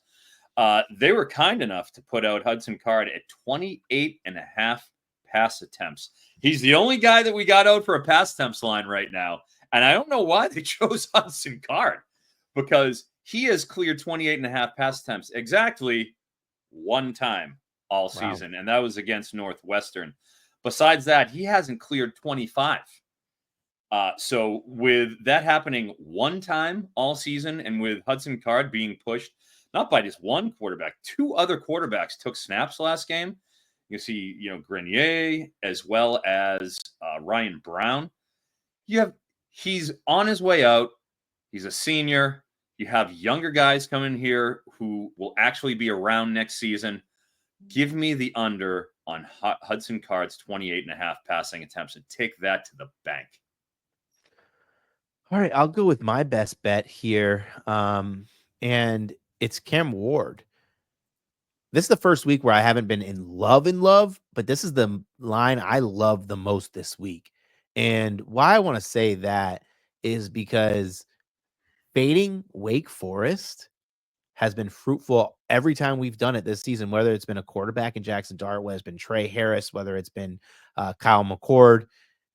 they were kind enough to put out Hudson Card at 28.5 pass attempts. He's the only guy that we got out for a pass attempts line right now. And I don't know why they chose Hudson Card, because he has cleared 28.5 pass attempts exactly one time all season, and that was against Northwestern. Besides that, he hasn't cleared 25. So with that happening one time all season, and with Hudson Card being pushed not by just one quarterback, 2 other quarterbacks took snaps last game. You see, Grenier as well as Ryan Brown. He's on his way out. He's a senior. You have younger guys coming here who will actually be around next season. Give me the under on Hudson Card's 28.5 passing attempts and take that to the bank. All right, I'll go with my best bet here, and it's Cam Ward. This is the first week where I haven't been in love, but this is the line I love the most this week. And why I want to say that is because fading Wake Forest has been fruitful every time we've done it this season, whether it's been a quarterback in Jackson Dart, whether it's been Trey Harris, whether it's been Kyle McCord.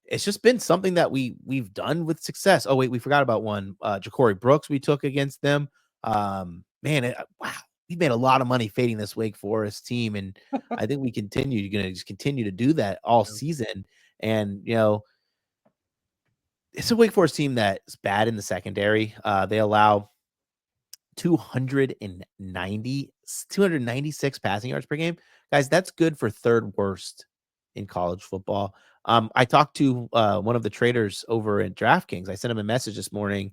It's just been something that we've done with success. Oh, wait, we forgot about one. Ja'Cory Brooks we took against them. Wow, we made a lot of money fading this Wake Forest team, and I think you're going to just continue to do that all season. And, it's a Wake Forest team that's bad in the secondary. They allow 296 passing yards per game. Guys, that's good for 3rd worst in college football. I talked to one of the traders over at DraftKings. I sent him a message this morning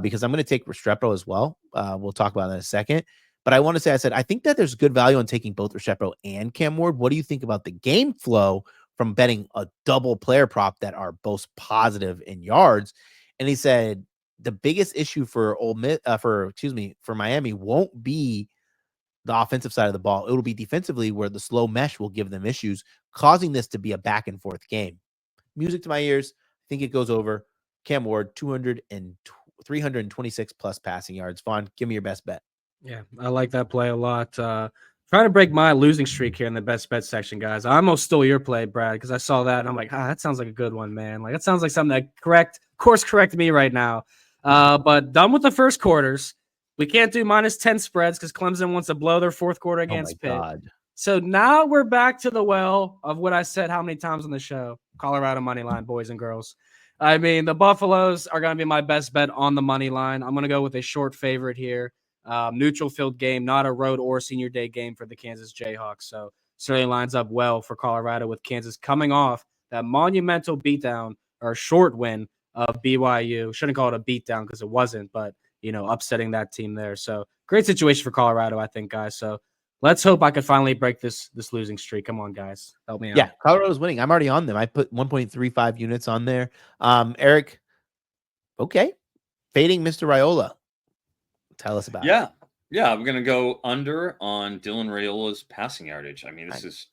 because I'm going to take Restrepo as well. We'll talk about that in a second. But I want to say, I said, I think that there's good value on taking both Restrepo and Cam Ward. What do you think about the game flow from betting a double player prop that are both positive in yards? And he said the biggest issue for Miami won't be the offensive side of the ball. It will be defensively, where the slow mesh will give them issues, causing this to be a back and forth game. Music to my ears. I think it goes over. Cam Ward, 326 plus passing yards. Vaughn, give me your best bet. Yeah, I like that play a lot. Trying to break my losing streak here in the best bet section, guys. I almost stole your play, Brad, because I saw that and I'm like, that sounds like a good one, man. Like, that sounds like something that course correct me right now. But done with the first quarters. We can't do -10 spreads because Clemson wants to blow their 4th quarter against Pitt. God. So now we're back to the well of what I said how many times on the show. Colorado money line, boys and girls. I mean, the Buffaloes are going to be my best bet on the money line. I'm going to go with a short favorite here. Neutral field game, not a road or senior day game for the Kansas Jayhawks. So certainly lines up well for Colorado with Kansas coming off that monumental beatdown or short win of BYU. Shouldn't call it a beatdown because it wasn't, but upsetting that team there. So great situation for Colorado, I think, guys. So let's hope I could finally break this losing streak. Come on, guys. Help me out. Yeah, Colorado's winning. I'm already on them. I put 1.35 units on there. Eric, okay. Fading Mr. Raiola. Tell us about it. Yeah, I'm going to go under on Dylan Raiola's passing yardage. I mean, this is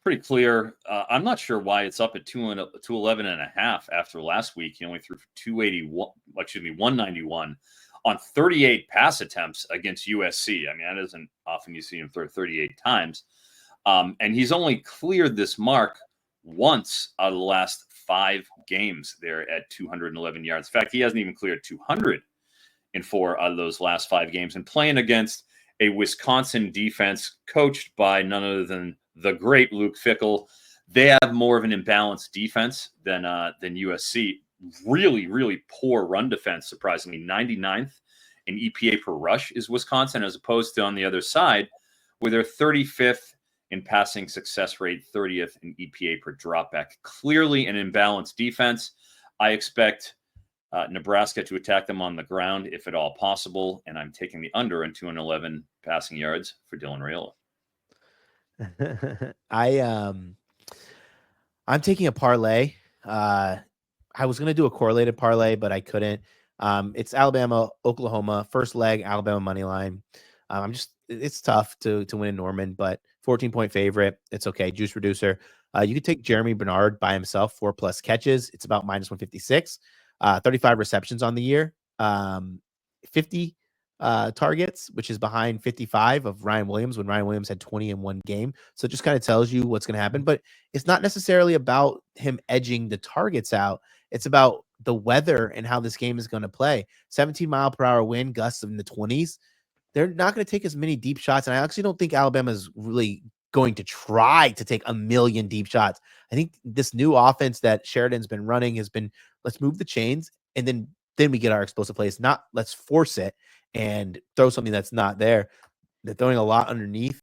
pretty clear. I'm not sure why it's up at 211.5 after last week. He only threw for 191 on 38 pass attempts against USC. I mean, that isn't often you see him throw 38 times. And he's only cleared this mark once out of the last 5 games there at 211 yards. In fact, he hasn't even cleared 200 in 4 out of those last 5 games, and playing against a Wisconsin defense coached by none other than the great Luke Fickell. They have more of an imbalanced defense than USC. Really, really poor run defense, surprisingly. 99th in EPA per rush is Wisconsin, as opposed to on the other side, where they're 35th in passing success rate, 30th in EPA per dropback. Clearly an imbalanced defense. I expect Nebraska to attack them on the ground if at all possible, and I'm taking the under in 211 passing yards for Dylan Raiola. I'm taking a parlay. I was going to do a correlated parlay, but I couldn't. It's Alabama, Oklahoma, first leg, Alabama money line. It's tough to win in Norman, but 14-point favorite. It's okay. Juice reducer. You could take Jeremy Bernard by himself, 4+ catches. It's about -156. 35 receptions on the year, 50 targets, which is behind 55 of Ryan Williams when Ryan Williams had 20 in one game. So it just kind of tells you what's going to happen, but it's not necessarily about him edging the targets out. It's about the weather and how this game is going to play. 17-mile-per-hour wind, gusts in the 20s. They're not going to take as many deep shots. And I actually don't think Alabama is really going to try to take a million deep shots. I think this new offense that Sheridan's been running has been, let's move the chains, and then we get our explosive plays. Not let's force it and throw something that's not there. They're throwing a lot underneath,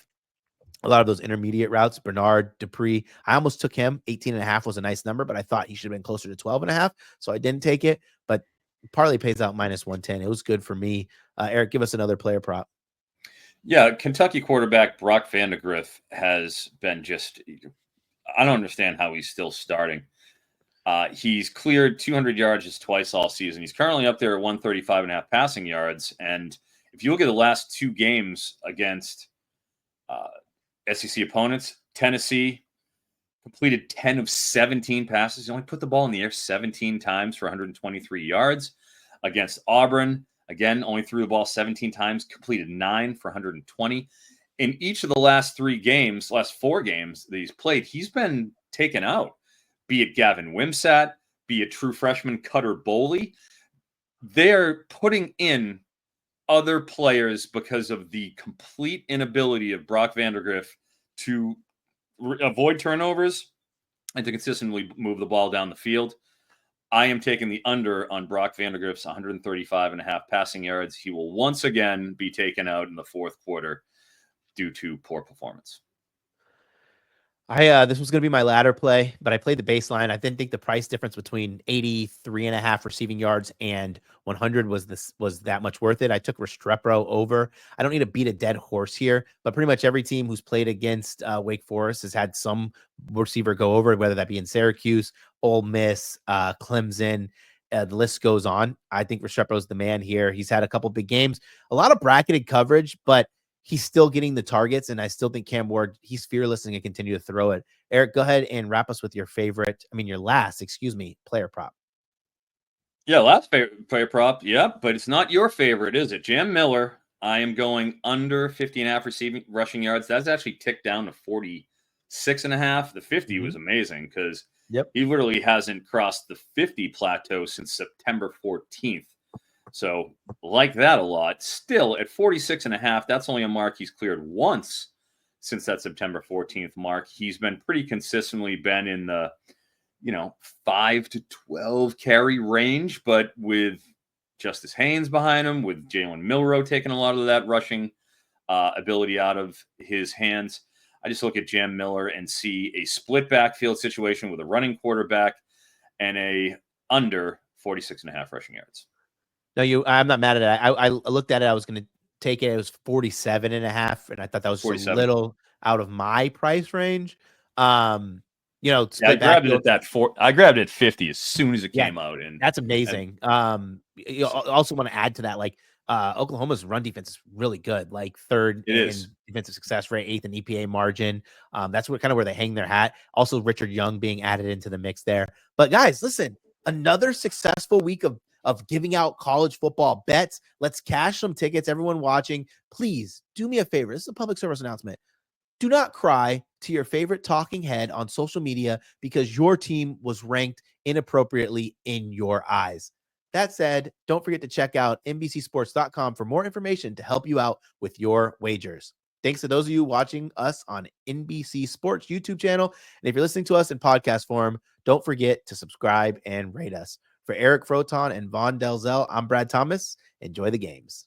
a lot of those intermediate routes. Bernard, Dupree, I almost took him. 18.5 was a nice number, but I thought he should have been closer to 12.5, so I didn't take it. But parlay pays out -110. It was good for me. Eric, give us another player prop. Yeah, Kentucky quarterback Brock Vandagriff has been just, I don't understand how he's still starting. He's cleared 200 yards just twice all season. He's currently up there at 135.5 passing yards. And if you look at the last 2 games against SEC opponents, Tennessee completed 10 of 17 passes. He only put the ball in the air 17 times for 123 yards. Against Auburn, again, only threw the ball 17 times, completed 9 for 120. In each of the last 4 games that he's played, he's been taken out, be it Gavin Wimsatt, be it true freshman Cutter Boley. They're putting in other players because of the complete inability of Brock Vandagriff to avoid turnovers and to consistently move the ball down the field. I am taking the under on Brock Vandagriff's 135.5 passing yards. He will once again be taken out in the 4th quarter due to poor performance. This was going to be my ladder play, but I played the baseline. I didn't think the price difference between 83.5 receiving yards and 100 was that much worth it. I took Restrepo over. I don't need to beat a dead horse here, but pretty much every team who's played against Wake Forest has had some receiver go over, whether that be in Syracuse, Ole Miss, Clemson. The list goes on. I think Restrepo is the man here. He's had a couple big games, a lot of bracketed coverage, but he's still getting the targets, and I still think Cam Ward, he's fearless and can continue to throw it. Eric, go ahead and wrap us with your last player prop. Yeah, last player prop. Yep, but it's not your favorite, is it? Jam Miller, I am going under 50.5 rushing yards. That's actually ticked down to 46.5. The 50 was amazing because he literally hasn't crossed the 50 plateau since September 14th. So like that a lot. Still at 46.5, that's only a mark he's cleared once since that September 14th mark. He's been pretty consistently been in the 5 to 12 carry range, but with Justice Haynes behind him, with Jalen Milroe taking a lot of that rushing ability out of his hands. I just look at Jam Miller and see a split backfield situation with a running quarterback and a under 46.5 rushing yards. No, I'm not mad at it. I looked at it. I was going to take it. It was 47.5, and I thought that was just a little out of my price range. I grabbed it at that I grabbed it at 50 as soon as it came out, and that's amazing. You also want to add to that, like Oklahoma's run defense is really good, like third in defensive success rate, 8th in EPA margin. That's where they hang their hat. Also, Richard Young being added into the mix there. But guys, listen, another successful week of giving out college football bets. Let's cash some tickets. Everyone watching, please do me a favor. This is a public service announcement. Do not cry to your favorite talking head on social media because your team was ranked inappropriately in your eyes. That said, don't forget to check out NBCsports.com for more information to help you out with your wagers. Thanks to those of you watching us on NBC Sports YouTube channel. And if you're listening to us in podcast form, don't forget to subscribe and rate us. For Eric Froton and Vaughn Delzell, I'm Brad Thomas. Enjoy the games.